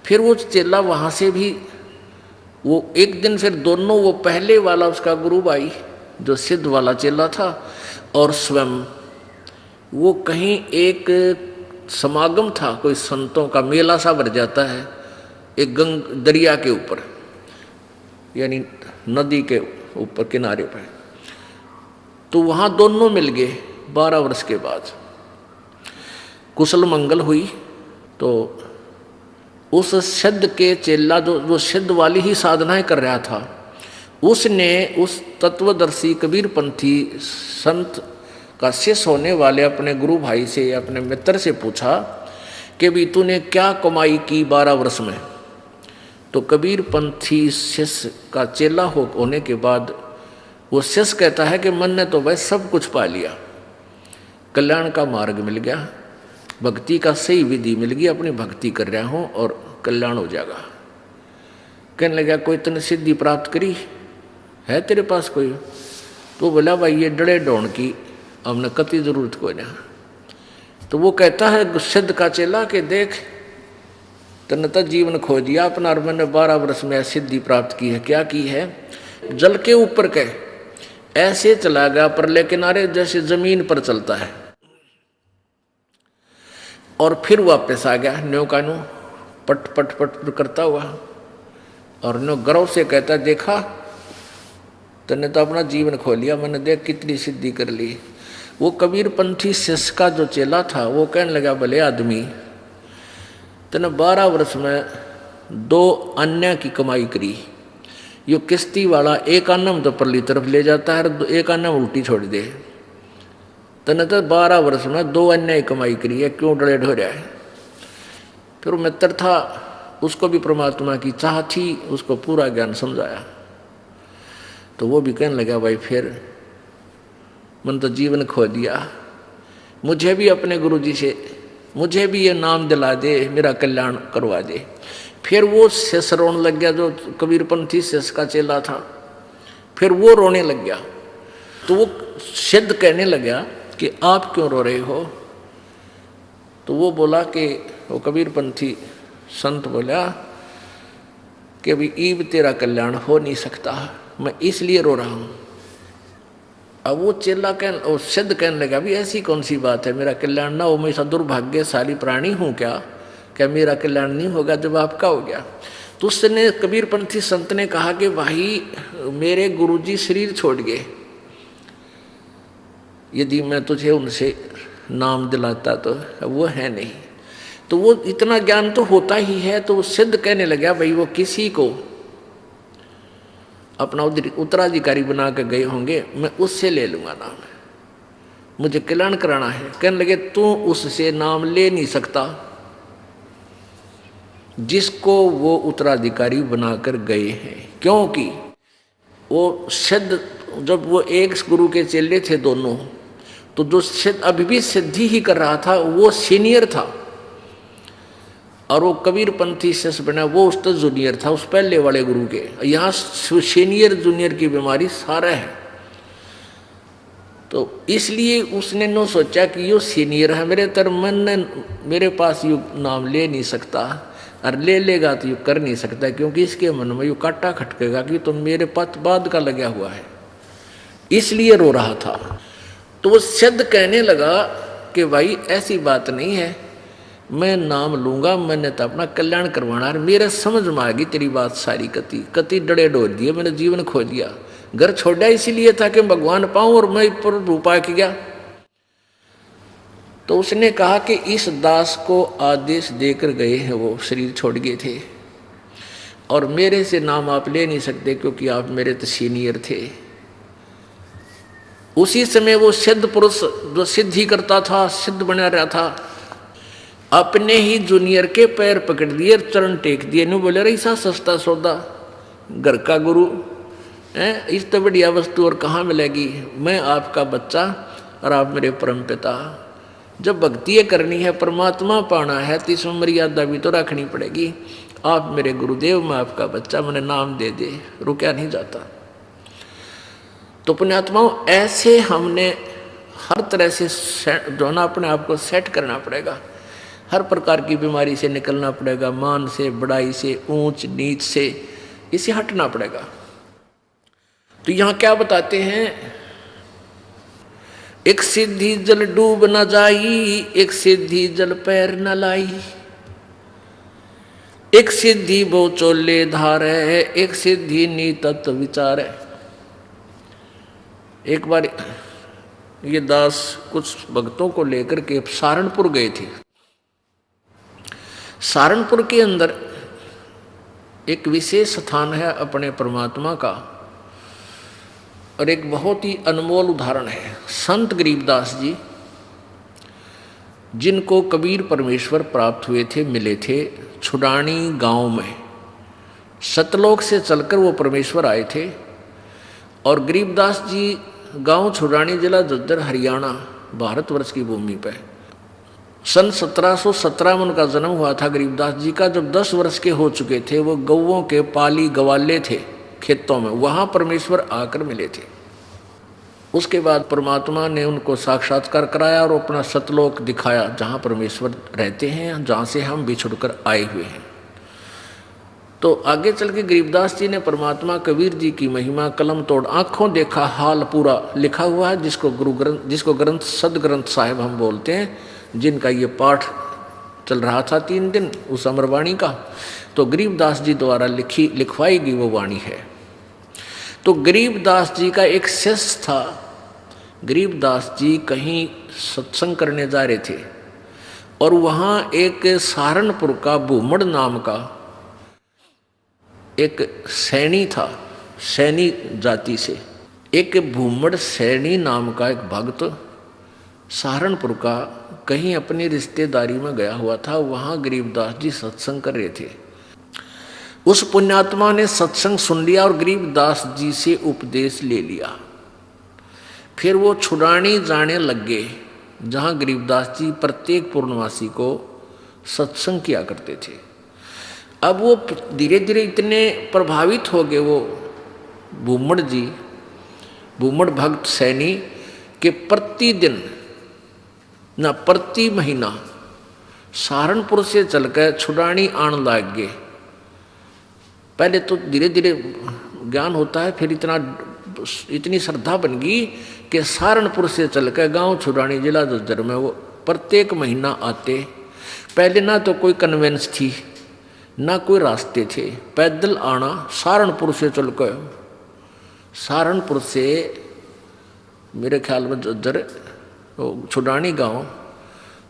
फिर वो चेला वहाँ से भी वो एक दिन फिर दोनों, वो पहले वाला उसका गुरु भाई जो सिद्ध वाला चेला था और स्वयं, वो कहीं एक समागम था, कोई संतों का मेला सा भर जाता है एक दरिया के ऊपर, यानी नदी के ऊपर किनारे पर। तो वहाँ दोनों मिल गए 12 वर्ष के बाद। कुशल मंगल हुई तो उस सिद्ध के चेला जो सिद्ध वाली ही साधनाएं कर रहा था, उसने उस तत्वदर्शी कबीरपंथी संत का शिष्य होने वाले अपने गुरु भाई से, अपने मित्र से पूछा कि भी तूने क्या कमाई की 12 वर्ष में। तो कबीरपंथी शिष्य का चेला होने के बाद वो शिष्य कहता है कि मन ने तो भाई सब कुछ पा लिया, कल्याण का मार्ग मिल गया, भक्ति का सही विधि मिल गई, अपनी भक्ति कर रहा हूँ और कल्याण हो जाएगा। कहने लगा कोई तूने सिद्धि प्राप्त करी है तेरे पास कोई? तो बोला भाई ये डड़े डोन की हमने कति जरूरत कोई ना। तो वो कहता है सिद्ध का चेला कि देख तने तो जीवन खो दिया अपना, और मैंने 12 वर्ष में सिद्धि प्राप्त की है। क्या की है? जल के ऊपर के ऐसे चला गया परले किनारे जैसे जमीन पर चलता है, और फिर वापस आ गया न्यो का न्यो पट पट पट करता हुआ, और न्यो गर्व से कहता देखा तने तो अपना जीवन खो लिया, मैंने देख कितनी सिद्धि कर ली। वो कबीरपंथी शिष्य का जो चेला था वो कहने लगा भले आदमी तने 12 वर्ष में 2 अन्य की कमाई करी, यो किश्ती वाला एक आना में तो परली तरफ ले जाता है, एक आना में उल्टी छोड़ दे, तने तो 12 वर्ष में 2 अन्य कमाई करी है, क्यों डरे ढो रहा है? फिर वो मित्र था, उसको भी परमात्मा की चाह थी, उसको पूरा ज्ञान समझाया। तो वो भी कहने लगा भाई फिर मन तो जीवन खो दिया, मुझे भी अपने गुरुजी से मुझे भी ये नाम दिला दे, मेरा कल्याण करवा दे। फिर वो शिष्य रोने लग गया जो कबीरपंथी शिष्य का चेला था, फिर वो रोने लग गया। तो वो सिद्ध कहने लगा कि आप क्यों रो रहे हो? तो वो बोला कि वो कबीरपंथी संत बोला कि अभी ईब तेरा कल्याण हो नहीं सकता, मैं इसलिए रो रहा हूँ। अब वो चेला वो सिद्ध कहने लगा भी ऐसी कौन सी बात है, मेरा कल्याण ना हो, मैं ऐसा दुर्भाग्यशाली प्राणी हूँ क्या मेरा कल्याण नहीं होगा जब आपका हो गया? तो उसने कबीरपंथी संत ने कहा कि भाई मेरे गुरुजी शरीर छोड़ गए, यदि मैं तुझे उनसे नाम दिलाता तो वो है नहीं। तो वो इतना ज्ञान तो होता ही है। तो वो सिद्ध कहने लगा भाई वो किसी को अपना उत्तराधिकारी बना के गए होंगे, मैं उससे ले लूंगा नाम, मुझे कल्याण कराना है। कहने लगे तू उससे नाम ले नहीं सकता जिसको वो उत्तराधिकारी बनाकर गए हैं, क्योंकि वो सिद्ध जब वो एक गुरु के चेले थे दोनों, तो जो सिद्ध अभी भी सिद्धि ही कर रहा था वो सीनियर था, और वो कबीरपंथी शिष्य बना वो उसका जूनियर था उस पहले वाले गुरु के। यहाँ सीनियर जूनियर की बीमारी सारा है। तो इसलिए उसने नो सोचा कि यो सीनियर है मेरे तर मन ने मेरे पास यू नाम ले नहीं सकता, और ले लेगा तो यू कर नहीं सकता, क्योंकि इसके मन में यू काटा खटकेगा कि तुम मेरे पथ बाद का लगा हुआ है, इसलिए रो रहा था। तो वो सिद्ध कहने लगा कि भाई ऐसी बात नहीं है, मैं नाम लूंगा, मैंने तो अपना कल्याण करवाना है, मेरे समझ में आ गई तेरी बात सारी, कति डड़े डोल दिए, मैंने जीवन खो दिया, घर छोड़ा इसीलिए था कि भगवान पाऊं, और मैं पर रूपा के गया। तो उसने कहा कि इस दास को आदेश देकर गए हैं, वो शरीर छोड़ गए थे, और मेरे से नाम आप ले नहीं सकते क्योंकि आप मेरे तो सीनियर थे। उसी समय वो सिद्ध पुरुष जो सिद्धि करता था, सिद्ध बना रहा था, अपने ही जूनियर के पैर पकड़ दिए, चरण टेक दिए, नहीं बोले ऐसा सस्ता सौदा घर का गुरु है, इस तो बढ़िया वस्तु और कहाँ मिलेगी, मैं आपका बच्चा और आप मेरे परम पिता। जब भक्ति करनी है, परमात्मा पाना है, तो इसमें मर्यादा भी तो रखनी पड़ेगी। आप मेरे गुरुदेव, मैं आपका बच्चा, मैंने नाम दे दे, रुका नहीं जाता। तो पुण्यात्माओं ऐसे हमने हर तरह से जो ना अपने आप को सेट करना पड़ेगा। हर प्रकार की बीमारी से निकलना पड़ेगा, मान से, बड़ाई से, ऊंच नीच से, इसे हटना पड़ेगा। तो यहां क्या बताते हैं, एक सिद्धि जल डूब न जाई, एक सिद्धि जल पैर न लाई, एक सिद्धि बो चोले धार है, एक सिद्धि नीतत्व विचार है। एक बार ये दास कुछ भक्तों को लेकर के सहारनपुर गए थे। सहारनपुर के अंदर एक विशेष स्थान है अपने परमात्मा का, और एक बहुत ही अनमोल उदाहरण है संत गरीबदास जी, जिनको कबीर परमेश्वर प्राप्त हुए थे, मिले थे छुडानी गांव में। सतलोक से चलकर वो परमेश्वर आए थे, और गरीबदास जी गांव छुडानी, जिला झज्जर, हरियाणा, भारतवर्ष की भूमि पर सन 1717 में उनका जन्म हुआ था। गरीबदास जी का जब 10 वर्ष के हो चुके थे, वो गौओं के पाली गवाले थे खेतों में, वहां परमेश्वर आकर मिले थे। उसके बाद परमात्मा ने उनको साक्षात्कार कराया और अपना सतलोक दिखाया, जहां परमेश्वर रहते हैं, जहां से हम बिछुड़कर आए हुए हैं। तो आगे चल के गरीबदास जी ने परमात्मा कबीर जी की महिमा कलम तोड़ आंखों देखा हाल पूरा लिखा हुआ है, जिसको ग्रंथ सदग्रंथ साहिब हम बोलते हैं, जिनका ये पाठ चल रहा था 3 दिन उस अमरवाणी का। तो गरीबदास जी द्वारा लिखवाई गई वो वाणी है। तो गरीबदास जी का एक शिष्य था। गरीबदास जी कहीं सत्संग करने जा रहे थे, और वहाँ एक सहारनपुर का भूमड़ नाम का एक सैनी था, सैनी जाति से एक भूमड़ सैनी नाम का एक भक्त सहारनपुर का कहीं अपनी रिश्तेदारी में गया हुआ था। वहाँ गरीबदास जी सत्संग कर रहे थे। उस पुण्यात्मा ने सत्संग सुन लिया और गरीबदास जी से उपदेश ले लिया। फिर वो छुड़ानी जाने लग गए, जहाँ गरीबदास जी प्रत्येक पूर्णवासी को सत्संग किया करते थे। अब वो धीरे धीरे इतने प्रभावित हो गए वो भूमड़ जी, भूमड़ भक्त सैनी, के प्रतिदिन ना प्रति महीना सहारनपुर से चलकर छुड़ानी आने लग गए। पहले तो धीरे धीरे ज्ञान होता है, फिर इतनी श्रद्धा बन गई कि सहारनपुर से चलकर गांव छुड़ानी, जिला झज्जर में वो प्रत्येक महीना आते। पहले ना तो कोई कन्वेंस थी, ना कोई रास्ते थे, पैदल आना सहारनपुर से चलकर। सहारनपुर से मेरे ख्याल में झज्जर छुड़ानी गांव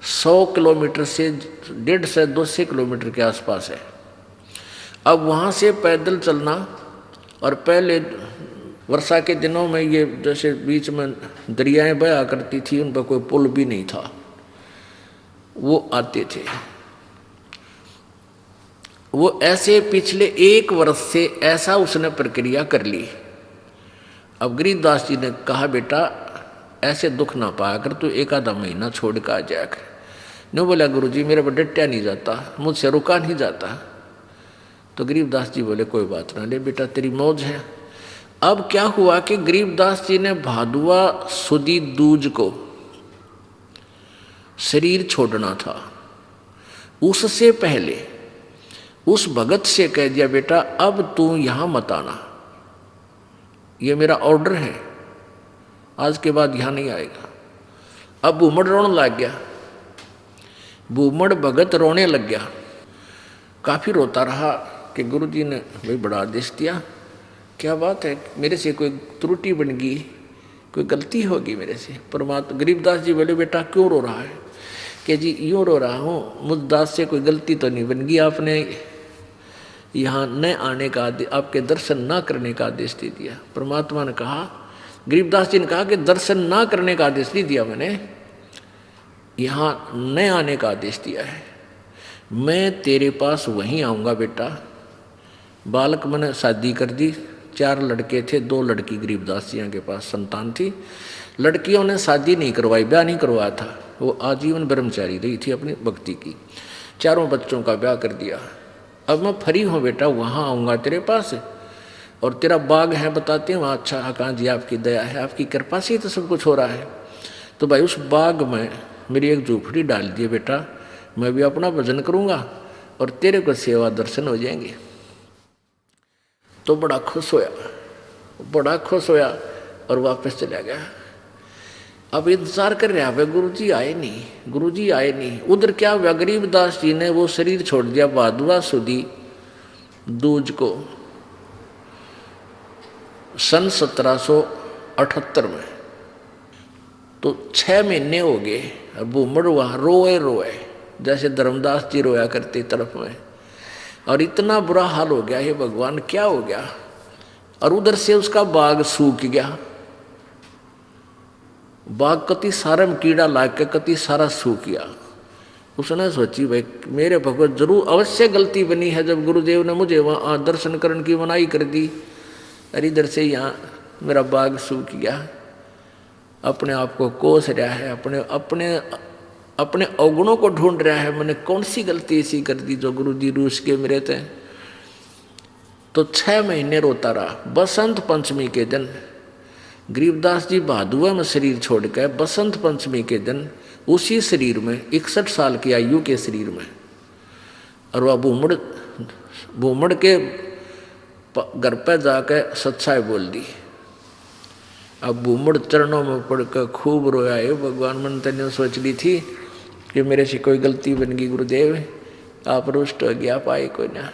100 किलोमीटर से 150 से 200 किलोमीटर के आसपास है। अब वहाँ से पैदल चलना, और पहले वर्षा के दिनों में ये जैसे बीच में दरियाएं बहा करती थी, उन पर कोई पुल भी नहीं था, वो आते थे। वो ऐसे पिछले 1 वर्ष से ऐसा उसने प्रक्रिया कर ली। अब गरीबदास जी ने कहा, बेटा ऐसे दुख ना पाया कर, तू 1 आधा महीना छोड़ कर आ जाया कर। नहीं बोला, गुरुजी मेरे पर डटया नहीं जाता, मुझसे रुका नहीं जाता। तो गरीबदास जी बोले, कोई बात ना, ले बेटा तेरी मौज है। अब क्या हुआ कि गरीबदास जी ने भादुआ सुदी दूज को शरीर छोड़ना था। उससे पहले उस भगत से कह दिया, बेटा अब तू यहां मत आना, ये मेरा ऑर्डर है, आज के बाद यहां नहीं आएगा। अब भूमड़ रोने लग गया, भूमड़ भगत रोने लग गया। काफी रोता रहा कि गुरुजी ने भाई बड़ा आदेश दिया, क्या बात है, मेरे से कोई त्रुटि बन गई, कोई गलती होगी मेरे से। परमात्मा गरीबदास जी बोले, बेटा क्यों रो रहा है? कि जी यूँ रो रहा हूँ, मुझ दास से कोई गलती तो नहीं बन गई, आपने यहाँ न आने का आदेश, आपके दर्शन ना करने का आदेश दे दिया। परमात्मा ने कहा, गरीबदास जी ने कहा कि दर्शन ना करने का आदेश नहीं दिया मैंने, यहाँ न आने का आदेश दिया है। मैं तेरे पास वहीं आऊँगा बेटा। बालक मैंने शादी कर दी, 4 लड़के थे, 2 लड़की गरीबदास जी के पास संतान थी। लड़कियों ने शादी नहीं करवाई, ब्याह नहीं करवाया था, वो आजीवन ब्रह्मचारी रही थी अपनी भक्ति की। 4 बच्चों का ब्याह कर दिया। अब मैं फ्री हूँ बेटा, वहाँ आऊँगा तेरे पास, और तेरा बाग है बताते हैं वहाँ। अच्छा कहाँ जी, आपकी दया है, आपकी कृपा से ही तो सब कुछ हो रहा है। तो भाई उस बाग में मेरी एक झोपड़ी डाल दिए बेटा, मैं भी अपना भजन करूँगा और तेरे को सेवा दर्शन हो जाएंगे। तो बड़ा खुश होया और वापस चला गया। अब इंतजार कर रहा है, गुरुजी आए नहीं। उधर क्या हुआ, गरीबदास जी ने वो शरीर छोड़ दिया भादुआ सुदी दूज को सन 1778 में। तो 6 महीने हो गए। अब भूमड़ वहां रोए जैसे धर्मदास जी रोया करते तरफ में। और इतना बुरा हाल हो गया, हे भगवान क्या हो गया। और उधर से उसका बाग सूख गया। बाग कति सारा में कीड़ा लाग के कति सारा सूख गया। उसने सोची भाई मेरे भगवत जरूर अवश्य गलती बनी है जब गुरुदेव ने मुझे वहाँ दर्शन करने की मनाही कर दी। अरे इधर से यहाँ मेरा बाग सूख गया। अपने आप को कोस रहा है, अपने अवगुणों को ढूंढ रहा है। मैंने कौन सी गलती ऐसी कर दी जो गुरुजी रूस के मेरे थे। तो 6 महीने रोता रहा। बसंत पंचमी के दिन गरीबदास जी भादुआ में शरीर छोड़ कर बसंत पंचमी के दिन उसी शरीर में 61 साल की आयु के शरीर में, और वह भूमड़ के घर पर जाकर सच्चाई बोल दी। अब भूमड़ चरणों में पड़कर खूब रोया, है भगवान मन तने सोच ली थी कि मेरे से कोई गलती बन गई गुरुदेव, आप रुष्ट हो गया पाए कोई ना।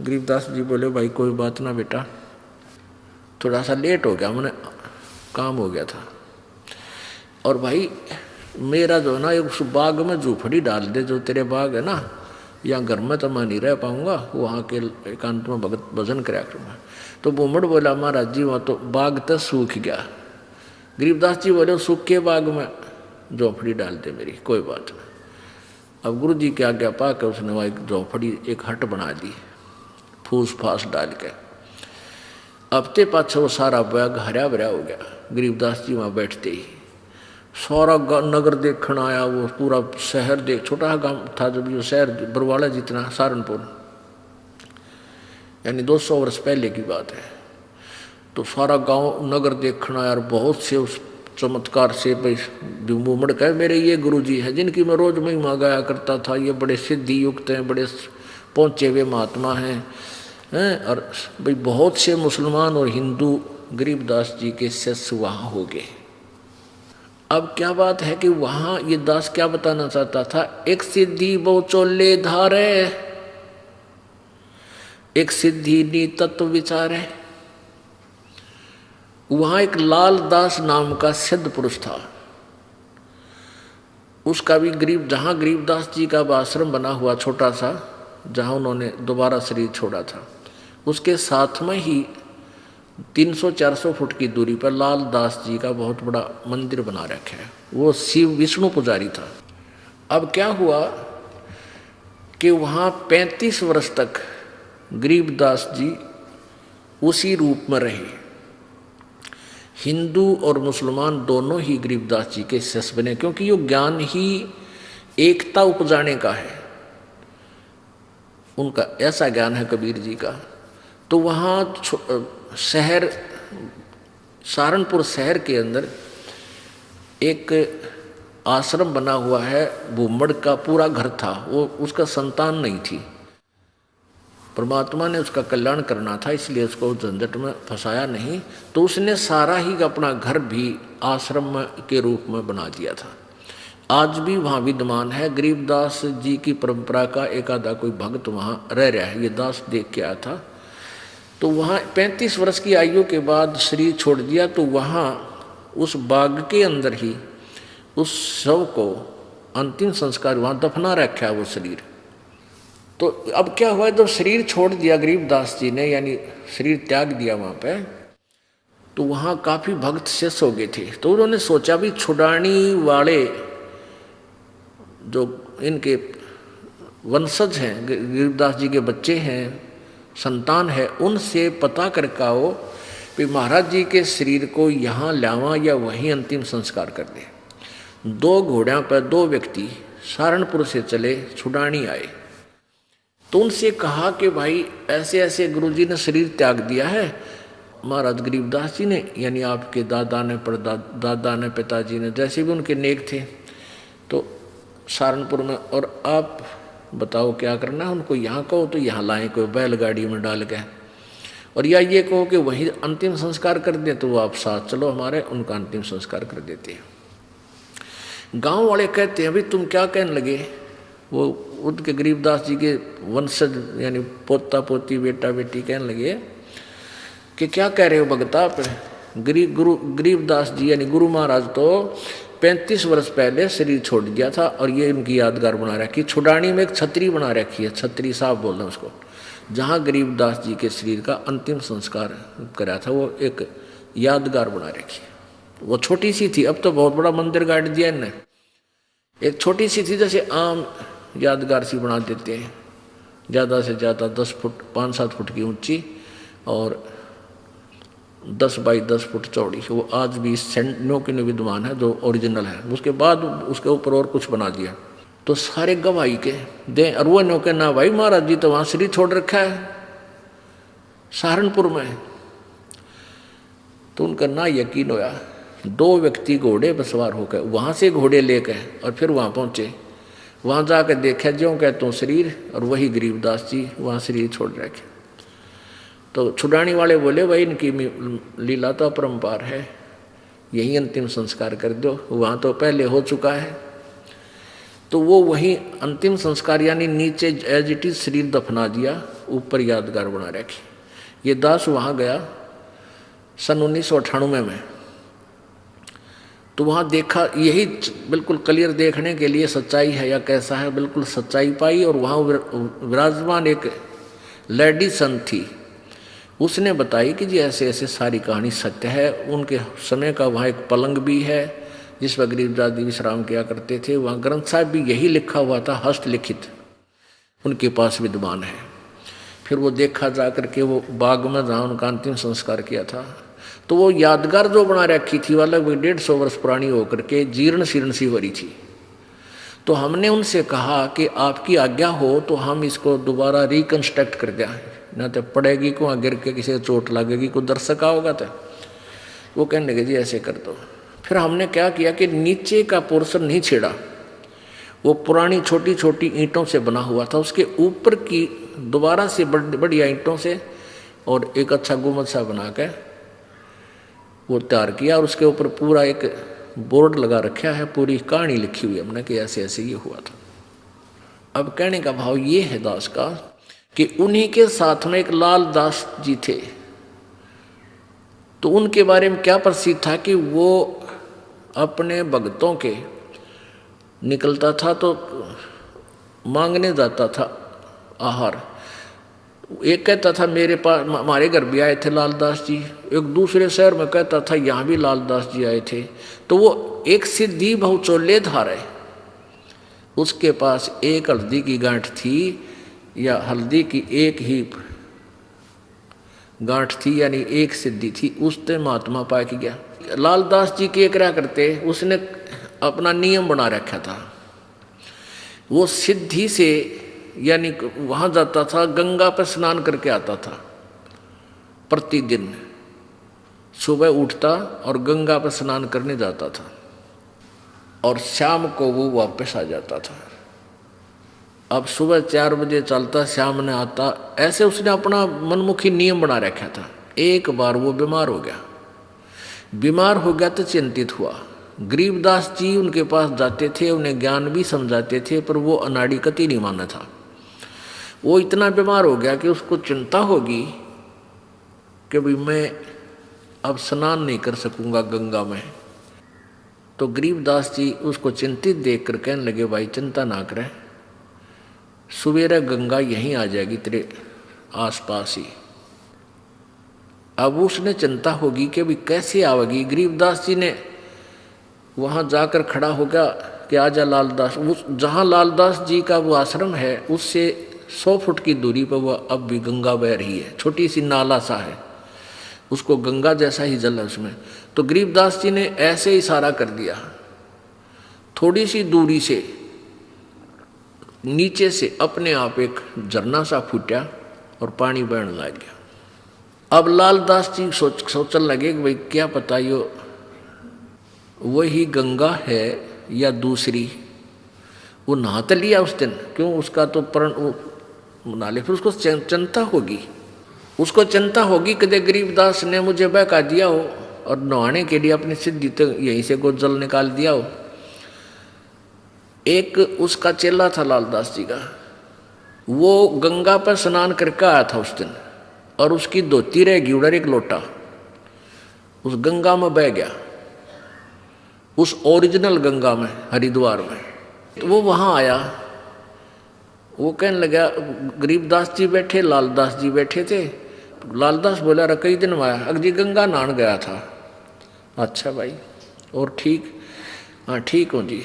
गरीबदास जी बोले भाई कोई बात ना बेटा, थोड़ा सा लेट हो गया, मैंने काम हो गया था। और भाई मेरा जो ना उस बाग में झूपड़ी डाल दे जो तेरे बाग है ना, यहाँ घर में तो मैं नहीं रह पाऊंगा, वहाँ के एकांत में भगत भजन कराया करूँगा। तो भूमड़ बोला महाराज जी वहाँ तो बाग तो सूख गया। गरीबदास जी बोले सूखे बाग में झोंपड़ी डाल दे मेरी, कोई बात नहीं। अब गुरु जी की आज्ञा पा कर उसने वहाँ एक झोंपड़ी एक हट बना दी फूस फास डाल के। हफ्ते पाछे वो सारा बाग हरा भरा हो गया। गरीबदास जी वहाँ बैठते ही सारा नगर देखने आया, वो पूरा शहर देख, छोटा गांव था जब ये शहर बरवाला जितना सहारनपुर, यानी 200 वर्ष पहले की बात है। तो सारा गांव नगर देखना यार, बहुत से उस चमत्कार से भूमड़ कहे मेरे ये गुरुजी हैं जिनकी मैं रोज महिमा गाया करता था, ये बड़े सिद्धि युक्त हैं, बड़े पहुँचे हुए महात्मा हैं। और भाई बहुत से मुसलमान और हिंदू गरीबदास जी के शिष्य वहाँ हो गए। अब क्या बात है कि वहाँ ये दास क्या बताना चाहता था, एक सिद्धि बहु चोले धारे, एक सिद्धि नी तत्व विचारे। वहां एक लाल दास नाम का सिद्ध पुरुष था। उसका भी जहां गरीबदास जी का आश्रम बना हुआ छोटा सा, जहां उन्होंने दोबारा शरीर छोड़ा था, उसके साथ में ही 300-400 फुट की दूरी पर लाल दास जी का बहुत बड़ा मंदिर बना रखा है। वो शिव विष्णु पुजारी था। अब क्या हुआ कि वहां 35 वर्ष तक गरीबदास जी उसी रूप में रहे। हिंदू और मुसलमान दोनों ही गरीबदास जी के शिष्य बने, क्योंकि ये ज्ञान ही एकता उपजाने का है। उनका ऐसा ज्ञान है कबीर जी का। तो वहाँ शहर सहारनपुर शहर के अंदर एक आश्रम बना हुआ है। भूमड़ का पूरा घर था, वो उसका संतान नहीं थी। परमात्मा ने उसका कल्याण करना था, इसलिए उसको झंझट में फंसाया नहीं। तो उसने सारा ही अपना घर भी आश्रम के रूप में बना दिया था। आज भी वहाँ विद्यमान है। गरीबदास जी की परंपरा का एक आधा कोई भक्त वहाँ रह रहा है। ये दास देख के आया था। तो वहाँ 35 वर्ष की आयु के बाद शरीर छोड़ दिया। तो वहाँ उस बाग के अंदर ही उस शव को अंतिम संस्कार वहाँ दफना रखा है वो शरीर। तो अब क्या हुआ, जब शरीर छोड़ दिया गरीबदास जी ने, यानी शरीर त्याग दिया वहाँ पे, तो वहाँ काफ़ी भक्त शेष हो गए थे। तो उन्होंने सोचा भी छुड़ानी वाले जो इनके वंशज हैं, गरीबदास जी के बच्चे हैं, संतान है, उनसे पता करके आओ कि महाराज जी के शरीर को यहाँ लावा या वहीं अंतिम संस्कार कर दे। 2 घोड़ों पर 2 व्यक्ति सहारनपुर से चले, छुड़ानी आए। तो उनसे कहा कि भाई ऐसे ऐसे गुरुजी ने शरीर त्याग दिया है। महाराज गरीबदास जी ने, यानी आपके दादा ने, परदादा ने, पिताजी ने, जैसे भी उनके नेक थे, तो सहारनपुर में, और आप बताओ क्या करना है उनको, यहाँ कहो तो यहाँ लाएं कोई बैलगाड़ी में डाल के, और या ये कहो कि वही अंतिम संस्कार कर दें तो वो आप साथ चलो हमारे, उनका अंतिम संस्कार कर देते हैं। गांव वाले कहते हैं भाई तुम क्या कहने लगे, वो उनके गरीबदास जी के वंशज यानी पोता पोती बेटा बेटी कहने लगे कि क्या कह रहे हो भगता आप, गरीबदास जी यानी गुरु महाराज तो 35 वर्ष पहले शरीर छोड़ दिया था और ये इनकी यादगार बना रखी, छुड़ानी में एक छतरी बना रखी है, छतरी साहब बोल रहे हैं उसको, जहाँ गरीबदास जी के शरीर का अंतिम संस्कार करा था, वो एक यादगार बना रखी है। वो छोटी सी थी, अब तो बहुत बड़ा मंदिर गाड़ दिया इनने, एक छोटी सी थी जैसे आम यादगार सी बना देते हैं, ज़्यादा से ज़्यादा 10 फुट 5-7 फुट की ऊंची और 10 बाई 10 फुट चौड़ी, वो आज भी नो के विद्यमान है जो ओरिजिनल है। उसके बाद उसके ऊपर और कुछ बना दिया, तो सारे गवाही के दे, और वो नो के ना भाई महाराज जी तो वहाँ शरीर छोड़ रखा है सहारनपुर में। तो उनका ना यकीन होया, 2 व्यक्ति घोड़े पर सवार होकर वहाँ से घोड़े लेकर और फिर वहाँ पहुँचे, वहाँ जाकर देखा ज्यों कहते हो शरीर, और वही गरीबदास जी वहाँ शरीर छोड़ रखे। तो छुड़ानी वाले बोले भाई इनकी लीला तो अपरंपार है, यही अंतिम संस्कार कर दो, वहाँ तो पहले हो चुका है। तो वो वही अंतिम संस्कार यानी नीचे एज इट इज शरीर दफना दिया, ऊपर यादगार बना रखी। ये दास वहाँ गया सन 1998 में, तो वहाँ देखा, यही बिल्कुल क्लियर देखने के लिए सच्चाई है या कैसा है, बिल्कुल सच्चाई पाई। और वहाँ विराजमान एक लेडी संत थी, उसने बताई कि जी ऐसे ऐसे सारी कहानी सत्य है। उनके समय का वहाँ एक पलंग भी है जिस पर गरीबदास जी विश्राम किया करते थे, वहाँ ग्रंथ साहिब भी यही लिखा हुआ था, हस्तलिखित उनके पास विद्यमान है। फिर वो देखा जा करके वो बाग में जहाँ उनका अंतिम संस्कार किया था, तो वो यादगार जो बना रखी थी वो लगभग 150 वर्ष पुरानी होकर के जीर्ण शीर्ण सी भरी थी। तो हमने उनसे कहा कि आपकी आज्ञा हो तो हम इसको दोबारा रिकंस्ट्रक्ट कर दें, ना तो पड़ेगी को गिर के किसी को चोट लगेगी, कोई दर्शक होगा तो वो कहने लगे जी ऐसे कर दो। फिर हमने क्या किया कि नीचे का पोर्शन नहीं छेड़ा, वो पुरानी छोटी छोटी ईंटों से बना हुआ था, उसके ऊपर की दोबारा से बढ़िया ईंटों से और एक अच्छा गुम्बद सा बना के वो तैयार किया, और उसके ऊपर पूरा एक बोर्ड लगा रखा है, पूरी कहानी लिखी हुई हमने कि ऐसे ऐसे ये हुआ था। अब कहने का भाव ये है दास का कि उन्हीं के साथ में एक लाल दास जी थे, तो उनके बारे में क्या प्रसिद्ध था कि वो अपने भक्तों के निकलता था तो मांगने जाता था आहार। एक कहता था मेरे पास हमारे घर भी आए थे लालदास जी, एक दूसरे शहर में कहता था यहाँ भी लालदास जी आए थे। तो वो एक सिद्धि बहुचोले धारे, उसके पास एक हल्दी की गांठ थी या हल्दी की एक ही गांठ थी, यानी एक सिद्धि थी, उसने महात्मा पा के गया। लालदास जी के क्या करते, उसने अपना नियम बना रखा था, वो सिद्धि से यानी वहाँ जाता था, गंगा पर स्नान करके आता था प्रतिदिन, सुबह उठता और गंगा पर स्नान करने जाता था और शाम को वो वापस आ जाता था। अब सुबह 4 बजे चलता, शाम ने आता, ऐसे उसने अपना मनमुखी नियम बना रखा था। एक बार वो बीमार हो गया, बीमार हो गया तो चिंतित हुआ। गरीबदास जी उनके पास जाते थे, उन्हें ज्ञान भी समझाते थे, पर वो अनाड़ी कति नहीं माना था। वो इतना बीमार हो गया कि उसको चिंता होगी कि भाई मैं अब स्नान नहीं कर सकूंगा गंगा में। तो गरीबदास जी उसको चिंतित देखकर कहने लगे भाई चिंता ना करे, सवेरे गंगा यहीं आ जाएगी तेरे आसपास ही। अब उसने चिंता होगी कि भाई कैसे आवेगी। गरीबदास जी ने वहाँ जाकर खड़ा होगा कि आजा लालदास। उस जहाँ लालदास जी का वो आश्रम है उससे 100 फुट की दूरी पर वह अब भी गंगा बह रही है, छोटी सी नाला सा है, उसको गंगा जैसा ही जल है उसमें। तो गरीबदास जी ने ऐसे इशारा कर दिया, थोड़ी सी दूरी से नीचे से अपने आप एक झरना सा फूटा और पानी बहने लग गया। अब लालदास जी सोचने लगे कि भाई क्या पता यो वही गंगा है या दूसरी। वो नहा तो लिया उस दिन, क्यों उसका तो प्रण वो नहा ले, फिर उसको चिंता होगी, उसको चिंता होगी कदे गरीबदास ने मुझे बहका दिया हो और नहाने के लिए अपनी सिद्धि तो यहीं से को जल निकाल दिया हो। एक उसका चेला था लालदास जी का, वो गंगा पर स्नान करके आया था उस दिन, और उसकी धोती रह गई उधर एक लोटा, उस गंगा में बह गया, उस ओरिजिनल गंगा में हरिद्वार में। तो वो वहाँ आया, वो कहने लगा, गरीबदास जी बैठे, लालदास जी बैठे थे। लालदास बोला, अरे कई दिन में आया, अगजी गंगा नहान गया था। अच्छा भाई, और ठीक? हाँ ठीक हूँ जी।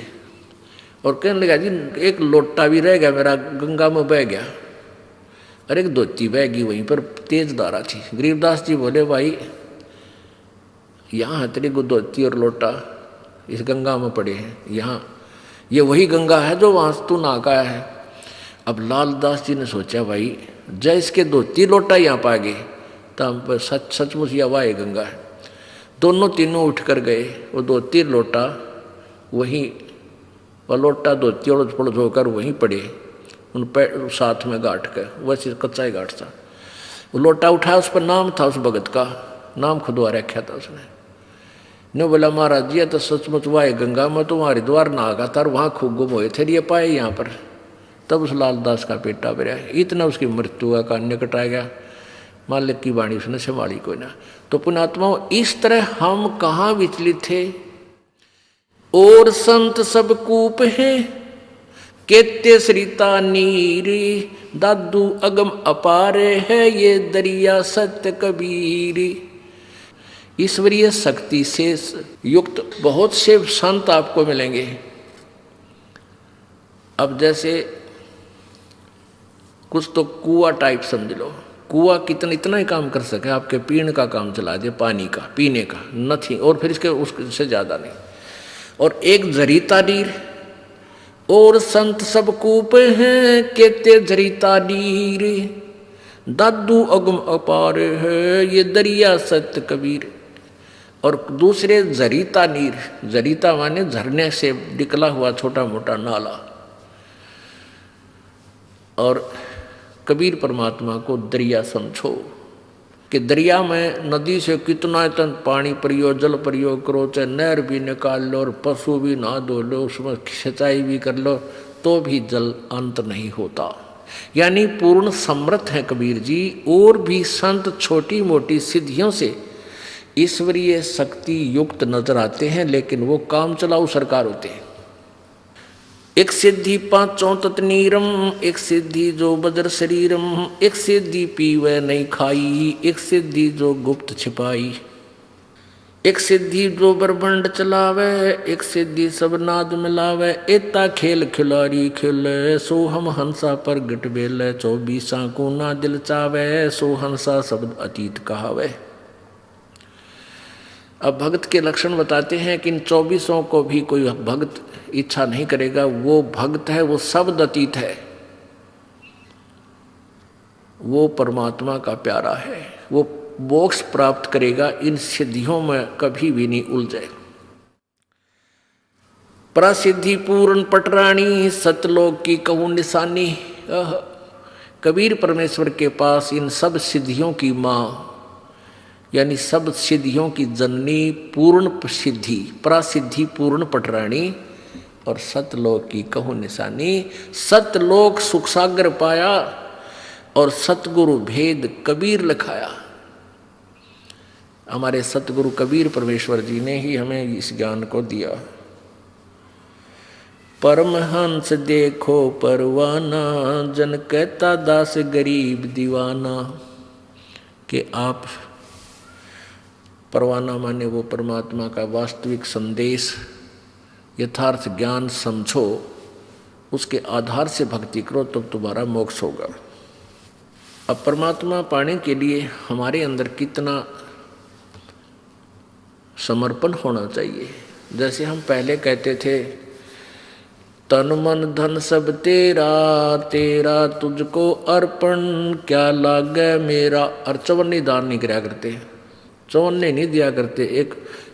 और कहने लगा, जी एक लोटा भी रह गया मेरा, गंगा में बह गया, अरे एक धोती बह गई वहीं पर, तेज धारा थी। गरीबदास जी बोले, भाई यहाँ है तेरी धोती और लोटा, इस गंगा में पड़े हैं, यहाँ ये वही गंगा है जो वहाँ तू नहा गया है। अब लालदास जी ने सोचा, भाई जय इसके धोती लोटा यहाँ पा गए तो सचमुच या वाह गंगा है। दोनों तीनों उठ कर गए, वो धोती लोटा वहीं, वह लोटा धोती और पड़ोस होकर वहीं पड़े, उन पैर साथ में गांठ के, वैसे कच्चा ही गांठ था। वो लोटा उठाया, उस पर नाम था, उस भगत का नाम खुदवा रखा था उसने। ने बोला, महाराज जी तो सचमुच वाह गंगा में तो हरिद्वार नहा गया था और वहाँ खूब गुम हुए थे, ये पाए यहाँ पर। तब उस लालदास का पेटा भरा, इतना उसकी मृत्यु का निकट आ गया, मालिक की वाणी उसने संभाली कोई ना। तो पुण्यात्माओं, इस तरह हम कहाँ विचलित थे। और संत सब कूप है, केते सरिता नीरी, दादू अगम अपारे है, ये दरिया सत्य कबीरी। ईश्वरीय शक्ति से युक्त बहुत से संत आपको मिलेंगे। अब जैसे कुछ तो कुआ टाइप समझ लो, कुआ इतना ही काम कर सके, आपके पीने का काम चला दे, पानी का पीने का नथिंग, और फिर इसके उससे ज्यादा नहीं। और एक जरीता नीर, और संत सब कूप हैं, केते जरीता नीर, दादू अगम अपार है, ये दरिया सत्य कबीर। और दूसरे जरीता नीर, जरीता माने झरने से निकला हुआ छोटा मोटा नाला। और कबीर परमात्मा को दरिया समझो कि दरिया में नदी से कितना इतना पानी प्रयोग, जल प्रयोग करो, चाहे नहर भी निकाल लो और पशु भी नहा धो लो, उसमें सिंचाई भी कर लो, तो भी जल अंत नहीं होता। यानी पूर्ण समर्थ है कबीर जी। और भी संत छोटी मोटी सिद्धियों से ईश्वरीय शक्ति युक्त नजर आते हैं, लेकिन वो काम चलाऊ सरकार होते हैं। एक सिद्धि पांचों तत्नीरम, एक सिद्धि जो बज्र शरीरम, एक सिद्धि पीवे नहीं खाई, एक सिद्धि जो गुप्त छिपाई, एक सिद्धि जो ब्रह्मांड चलावे, एक सिद्धि सब नाद मिलावे, एता खेल खिलाड़ी खेले, सो हम हंसा पर गट बेले, 24 को ना दिल चावे, सो हंसा शब्द अतीत कहावे। अब भक्त के लक्षण बताते हैं कि इन 24 को भी कोई भक्त इच्छा नहीं करेगा, वो भक्त है, वो शब्द अतीत है, वो परमात्मा का प्यारा है, वो मोक्ष प्राप्त करेगा, इन सिद्धियों में कभी भी नहीं उलझे। प्रसिद्धि पूर्ण पटरानी, सतलोक की कहूँ निशानी। कबीर परमेश्वर के पास इन सब सिद्धियों की माँ, यानी सब सिद्धियों की जननी, पूर्ण सिद्धि, प्रसिद्धि पूर्ण पटरानी, और सतलोक की कहूँ निशानी। सतलोक सुख सागर पाया और सतगुरु भेद कबीर लिखाया। हमारे सतगुरु कबीर परमेश्वर जी ने ही हमें इस ज्ञान को दिया। परमहंस देखो परवाना, जन कहता दास गरीब दीवाना। कि आप परवाना माने वो परमात्मा का वास्तविक संदेश, यथार्थ ज्ञान समझो, उसके आधार से भक्ति करो, तब तुम्हारा मोक्ष होगा। अब परमात्मा पाने के लिए हमारे अंदर कितना समर्पण होना चाहिए। जैसे हम पहले कहते थे, तन मन धन सब तेरा, तेरा तुझको अर्पण, क्या लागे मेरा। और चवन्नी दान नहीं कराया करते, चवन्ने नहीं दिया करते।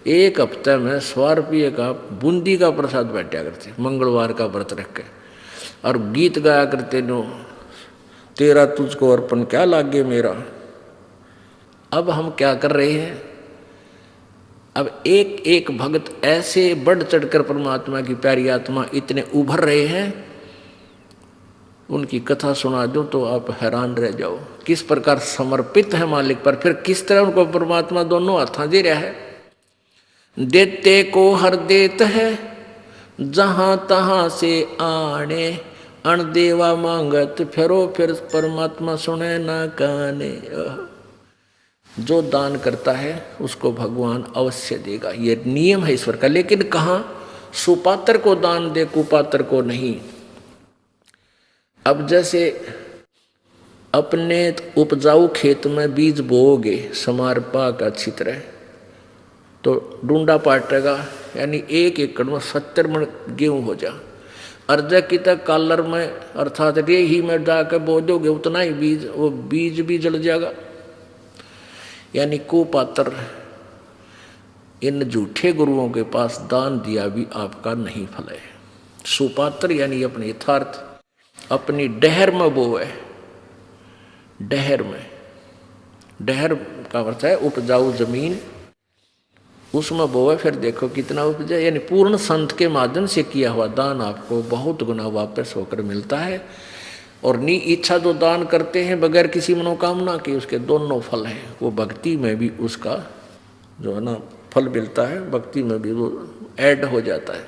एक हफ्ते में 100 रुपये का बूंदी का प्रसाद बांटा करते, मंगलवार का व्रत रख के। और गीत गाया करते नो, तेरा तुझको अर्पण क्या लागे मेरा। अब हम क्या कर रहे हैं, अब एक एक भक्त ऐसे बढ़ चढ़कर परमात्मा की प्यारी आत्मा इतने उभर रहे हैं, उनकी कथा सुना दूं तो आप हैरान रह जाओ, किस प्रकार समर्पित है मालिक पर, फिर किस तरह उनको परमात्मा दोनों हाथ दे रहा है। देते को हर देत है जहां तहां से आने, अणदेवा मांगत फिरो फिर परमात्मा सुने ना काने। जो दान करता है उसको भगवान अवश्य देगा, ये नियम है ईश्वर का। लेकिन कहाँ, सुपात्र को दान दे, कुपात्र को नहीं। अब जैसे अपने उपजाऊ खेत में बीज बोओगे समार पाक अच्छी तरह, तो डूंडा पाटेगा, यानी 1 एकड़ में 70 मन गेहूं हो जा। अर्जा की तक कालर में अर्थात रेही में जाकर बो दोगे उतना ही बीज, वो बीज भी जल जाएगा। यानी कुपात्र इन झूठे गुरुओं के पास दान दिया भी आपका नहीं फल है। सुपात्र यानी अपने यथार्थ अपनी डहर में बोए, डहर में, डहर का अर्थ है उपजाऊ जमीन, उसमें बोए, फिर देखो कितना उपजे। यानी पूर्ण संत के माध्यम से किया हुआ दान आपको बहुत गुना वापस होकर मिलता है। और नी इच्छा जो दान करते हैं बगैर किसी मनोकामना के, उसके दोनों फल हैं। वो भक्ति में भी उसका जो है ना फल मिलता है, भक्ति में भी वो ऐड हो जाता है।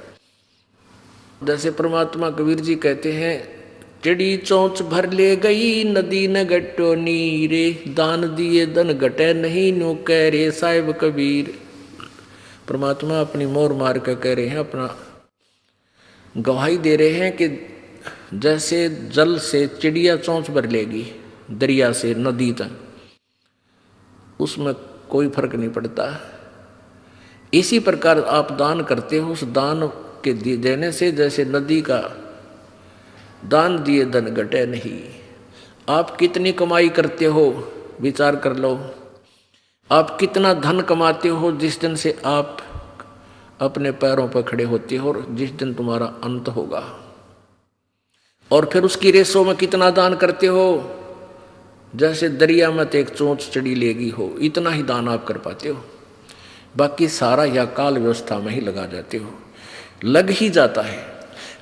जैसे परमात्मा कबीर जी कहते हैं, चिड़ी चोंच भर ले गई नदी न गट्टो नीरे, दान दिए धन घटे नहीं नो कह रे साहिब कबीर। परमात्मा अपनी मोर मार कर कह रहे हैं, अपना गवाही दे रहे हैं कि जैसे जल से चिड़िया चोंच भर लेगी दरिया से नदी तक, उसमें कोई फर्क नहीं पड़ता। इसी प्रकार आप दान करते हो, उस दान के देने से जैसे नदी का दान दिए धन घटे नहीं। आप कितनी कमाई करते हो विचार कर लो, आप कितना धन कमाते हो जिस दिन से आप अपने पैरों पर खड़े होते हो और जिस दिन तुम्हारा अंत होगा। और फिर उसकी रेसों में कितना दान करते हो, जैसे दरिया में तो एक चोंच चढ़ी लेगी हो, इतना ही दान आप कर पाते हो। बाकी सारा या काल व्यवस्था में ही लगा जाते हो, लग ही जाता है।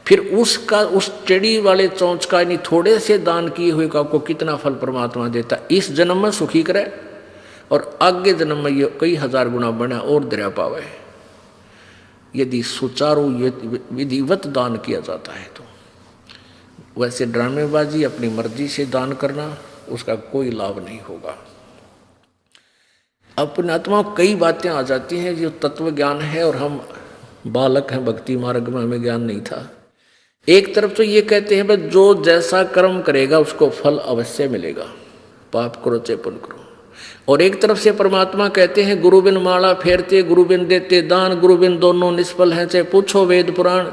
फिर उसका उस चढ़ी वाले चोंच का यानी थोड़े से दान किए हुए का आपको कितना फल परमात्मा देता, इस जन्म में सुखी करे और आगे जन्म में ये कई हजार गुना बना और दरिया पावे, यदि सुचारू विधिवत दान किया जाता है तो। वैसे ड्रामेबाजी अपनी मर्जी से दान करना, उसका कोई लाभ नहीं होगा। अपने आत्मा कई बातें आ जाती हैं जो तत्व ज्ञान है और हम बालक हैं, भक्ति मार्ग में हमें ज्ञान नहीं था। एक तरफ तो ये कहते हैं बस जो जैसा कर्म करेगा उसको फल अवश्य मिलेगा, पाप करो चाहे पुण्य करो। और एक तरफ से परमात्मा कहते हैं गुरु बिन माला फेरते गुरु बिन देते दान, गुरु बिन दोनों निष्फल हैं चाहे पूछो वेद पुराण।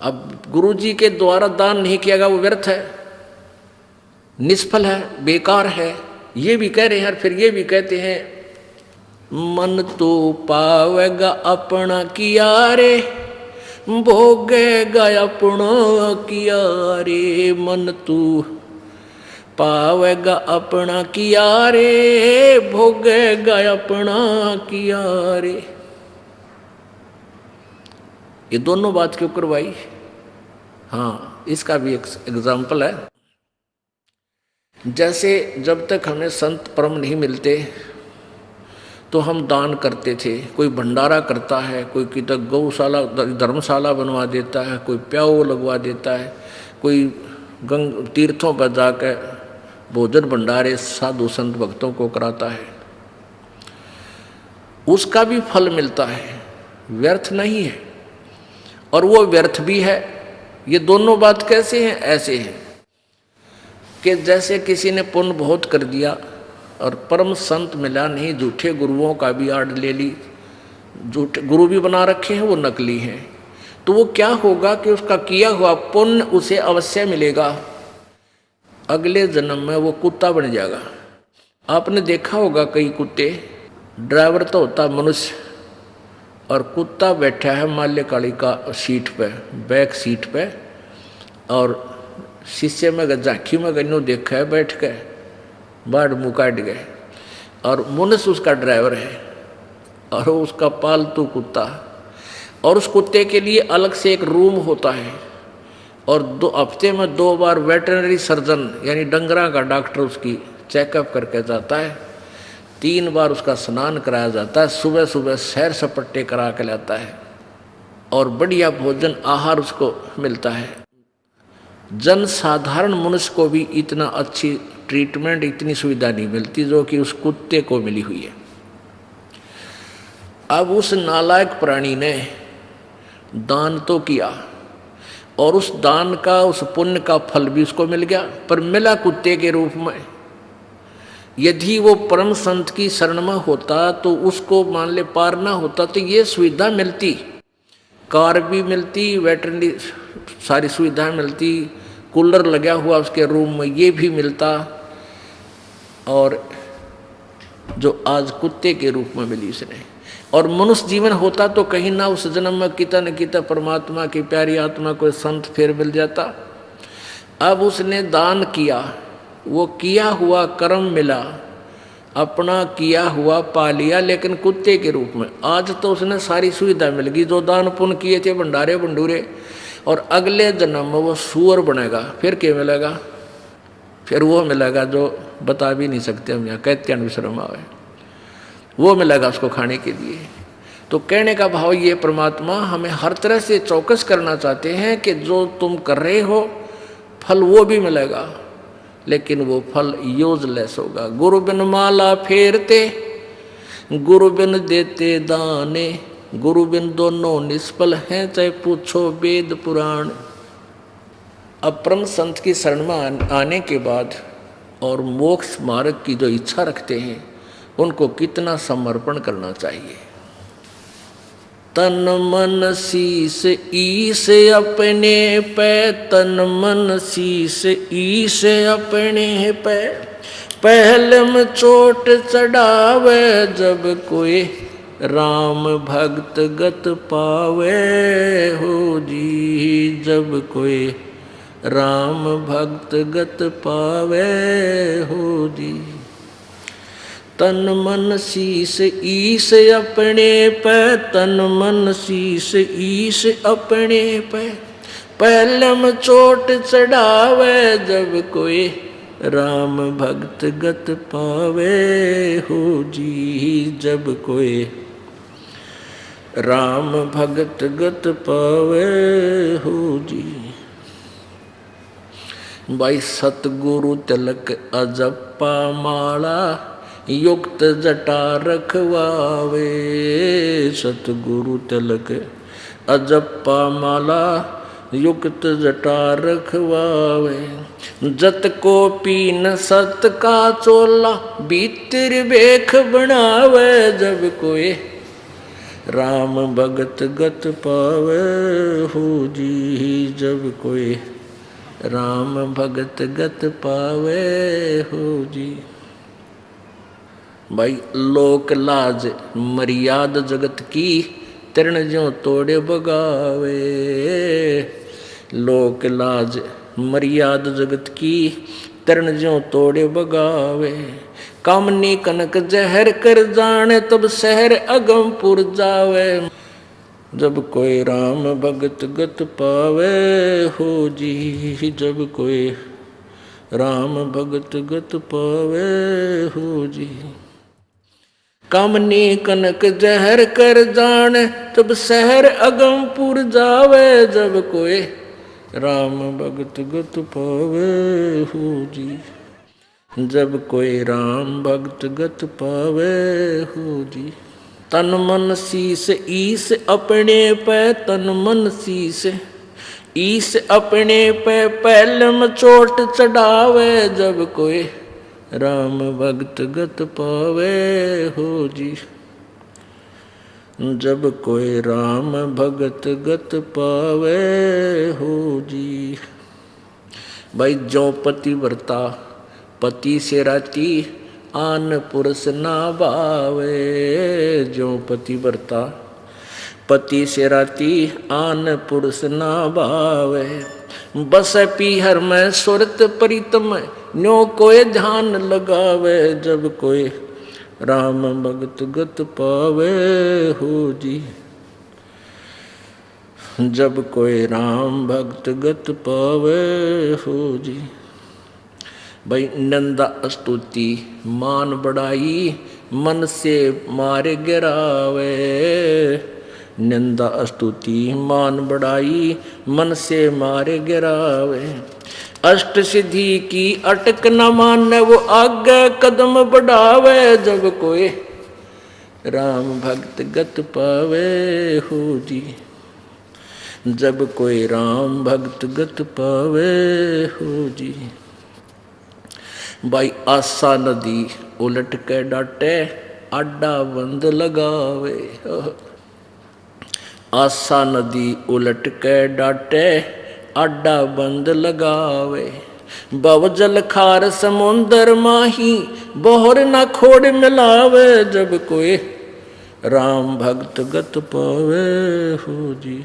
अब गुरु जी के द्वारा दान नहीं किया गया वो व्यर्थ है, निष्फल है, बेकार है, ये भी कह रहे हैं। फिर ये भी कहते हैं मन तो पावेगा अपना किया रे, भोगेगा अपना किया रे। मन तू पावेगा अपना किया रे, भोगेगा अपना किया रे। ये दोनों बात क्यों करवाई? हाँ, इसका भी एक एग्जाम्पल है। जैसे जब तक हमें संत परम नहीं मिलते तो हम दान करते थे। कोई भंडारा करता है, कोई किधर गौशाला धर्मशाला बनवा देता है, कोई प्याऊ लगवा देता है, कोई तीर्थों पर जाकर भोजन भंडारे साधु संत भक्तों को कराता है, उसका भी फल मिलता है, व्यर्थ नहीं है। और वो व्यर्थ भी है। ये दोनों बात कैसे हैं? ऐसे हैं कि जैसे किसी ने पुण्य बहुत कर दिया और परम संत मिला नहीं, झूठे गुरुओं का भी आड़ ले ली, झूठे गुरु भी बना रखे हैं, वो नकली हैं, तो वो क्या होगा कि उसका किया हुआ पुण्य उसे अवश्य मिलेगा, अगले जन्म में वो कुत्ता बन जाएगा। आपने देखा होगा कई कुत्ते, ड्राइवर तो होता मनुष्य और कुत्ता बैठा है माल्य काली का सीट पे, बैक सीट पे, और शीशे में झांकी में गन्नू देखा है बैठ के, बाढ़ मुँह काट गए। और मुनस उसका ड्राइवर है और उसका पालतू कुत्ता, और उस कुत्ते के लिए अलग से एक रूम होता है, और 2 हफ्ते में 2 बार वेटरनरी सर्जन यानी डंगरा का डॉक्टर उसकी चेकअप करके जाता है। 3 बार उसका स्नान कराया जाता है, सुबह सुबह सैर सपट्टे करा के लाता है, और बढ़िया भोजन आहार उसको मिलता है। जन साधारण मनुष्य को भी इतना अच्छी ट्रीटमेंट, इतनी सुविधा नहीं मिलती जो कि उस कुत्ते को मिली हुई है। अब उस नालायक प्राणी ने दान तो किया, और उस दान का, उस पुण्य का फल भी उसको मिल गया, पर मिला कुत्ते के रूप में। यदि वो परम संत की शरण में होता तो उसको मान ले पार ना होता तो ये सुविधा मिलती, कार भी मिलती, वेटरनरी सारी सुविधा मिलती, कूलर लगा हुआ उसके रूम में ये भी मिलता, और जो आज कुत्ते के रूप में मिली उसने। और मनुष्य जीवन होता तो कहीं ना उस जन्म में किता न किता परमात्मा की प्यारी आत्मा कोई संत फिर मिल जाता। अब उसने दान किया, वो किया हुआ कर्म मिला, अपना किया हुआ पा लिया, लेकिन कुत्ते के रूप में। आज तो उसने सारी सुविधा मिल गई, जो दान पुण्य किए थे भंडारे भंडूरे, और अगले जन्म में वो सूअर बनेगा। फिर क्या मिलेगा? फिर वो मिलेगा जो बता भी नहीं सकते हम, यहाँ कहते हैं विश्रम आवे, वो मिलेगा उसको खाने के लिए। तो कहने का भाव ये, परमात्मा हमें हर तरह से चौकस करना चाहते हैं कि जो तुम कर रहे हो फल वो भी मिलेगा, लेकिन वो फल यूजलेस होगा। गुरु बिन माला फेरते, गुरु बिन देते दाने, गुरु बिन दोनों निष्फल हैं, चाहे पूछो वेद पुराण। अब परम संत की शरण में आने के बाद और मोक्ष मार्ग की जो इच्छा रखते हैं उनको कितना समर्पण करना चाहिए। तन मन शीस ईस अपने पे, तन मन शीस ईस अपने पे, पहले में चोट चढ़ावे जब कोई राम भक्त गत पावे हो जी, जब कोई राम भक्त गत पावे हो जी। तन मन शीस ईस अपने पे, तन मन शीस ईस अपने पे, पहलम चोट चढ़ावे जब कोई राम भक्त गत पावे हो जी, जब कोई राम भक्त गत पावे हो जी। भाई सतगुरु तिलक अजप्पा माला, युक्त जटा रखवावे, सतगुरु तिलक अजप्पा माला, युक्त जटा रखवावे। जत को पीन सत का चोला, भीतर बेख बनावे जब कोई राम भगत गत पावे हो जी, जब कोई राम भगत गत पावे हो जी। भाई लोक लाज मर्याद जगत की, तृण ज्यों तोड़े बगावे, लोक लाज मर्याद जगत की, तृण ज्यों तोड़े बगावे। कामनी कनक जहर कर जाने, तब शहर अगमपुर जावे, जब कोई राम भगत गत पावे हो जी, जब कोई राम भगत गत पावे हो जी। कामनी कनक जहर कर जाने, तब शहर अगमपुर जावे, जब कोई राम भगत गत पावे हो जी, जब कोई राम भगत गत पावे हो जी। तन मन शीस ईस अपने पे, तन मन शीस ईस अपने पे, पहलम चोट चढ़ावे जब कोई राम भक्त गत पावे हो जी, जब कोई राम भगत गत पावे हो जी। भाई जो पति व्रता पति से राती, आन पुरुष ना भावे, जो पति व्रता पति से राती आन पुरुष ना भावे, बस पीहर में सुरत प्रीतम न्यो कोई ध्यान लगावे, जब कोई राम भगत गत पावे हो जी, जब कोई राम भक्त गत पावे हो जी। भाई नंदा स्तुति मान बढ़ाई, मन से मारे गिरावे, निंदा स्तुति मान बढ़ाई, मन से मारे गिरावे। अष्ट सिद्धि की अटक न माने, वो आगे कदम बढ़ावे, जब कोई राम भक्त गत पावे हो जी, जब कोई राम भक्त गत पावे हो जी। भाई आशा नदी उलट के डाटे, आडा बंद लगावे, आशा नदी उलट के डाटे, आडा बंद लगावे, बव जल खार समुंदर माही, बोहर न खोड़ मिलावे, जब कोई राम भक्त गत पावे हो जी,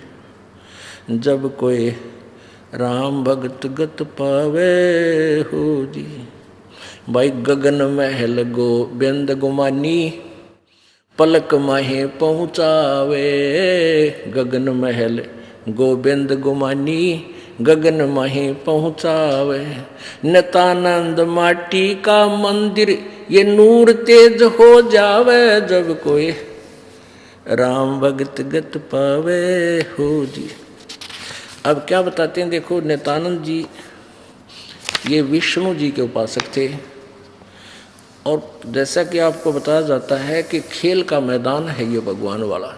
जब कोई राम भक्त गत पावे हो जी। भाई गगन महल गोबिंद गुमानी, पलक माहे पहुँचावे, गगन महल गोबिंद गुमानी, गगन माहे पहुँचावे। नित्यानंद माटी का मंदिर, ये नूर तेज हो जावे, जब कोई राम भक्त गत पावे हो जी। अब क्या बताते हैं, देखो नित्यानंद जी ये विष्णु जी के उपासक थे, और जैसा कि आपको बताया जाता है कि खेल का मैदान है ये भगवान वाला।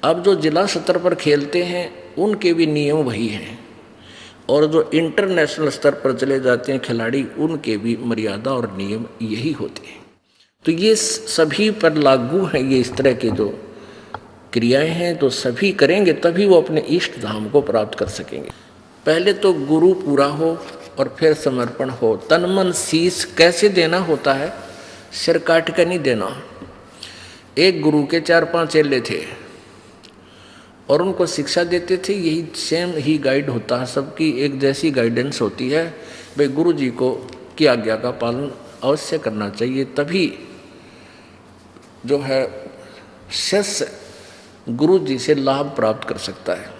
अब जो जिला स्तर पर खेलते हैं उनके भी नियम वही हैं, और जो इंटरनेशनल स्तर पर चले जाते हैं खिलाड़ी, उनके भी मर्यादा और नियम यही होते हैं। तो ये सभी पर लागू है, ये इस तरह के जो क्रियाएं हैं तो सभी करेंगे तभी वो अपने इष्ट धाम को प्राप्त कर सकेंगे। पहले तो गुरु पूरा हो और फिर समर्पण हो। तन मन शीश कैसे देना होता है, सिर काट कर नहीं देना। एक गुरु के 4-5 चेले थे और उनको शिक्षा देते थे, यही सेम ही गाइड होता है, सबकी एक जैसी गाइडेंस होती है। भाई गुरु जी को की आज्ञा का पालन अवश्य करना चाहिए, तभी जो है शिष्य गुरु जी से लाभ प्राप्त कर सकता है।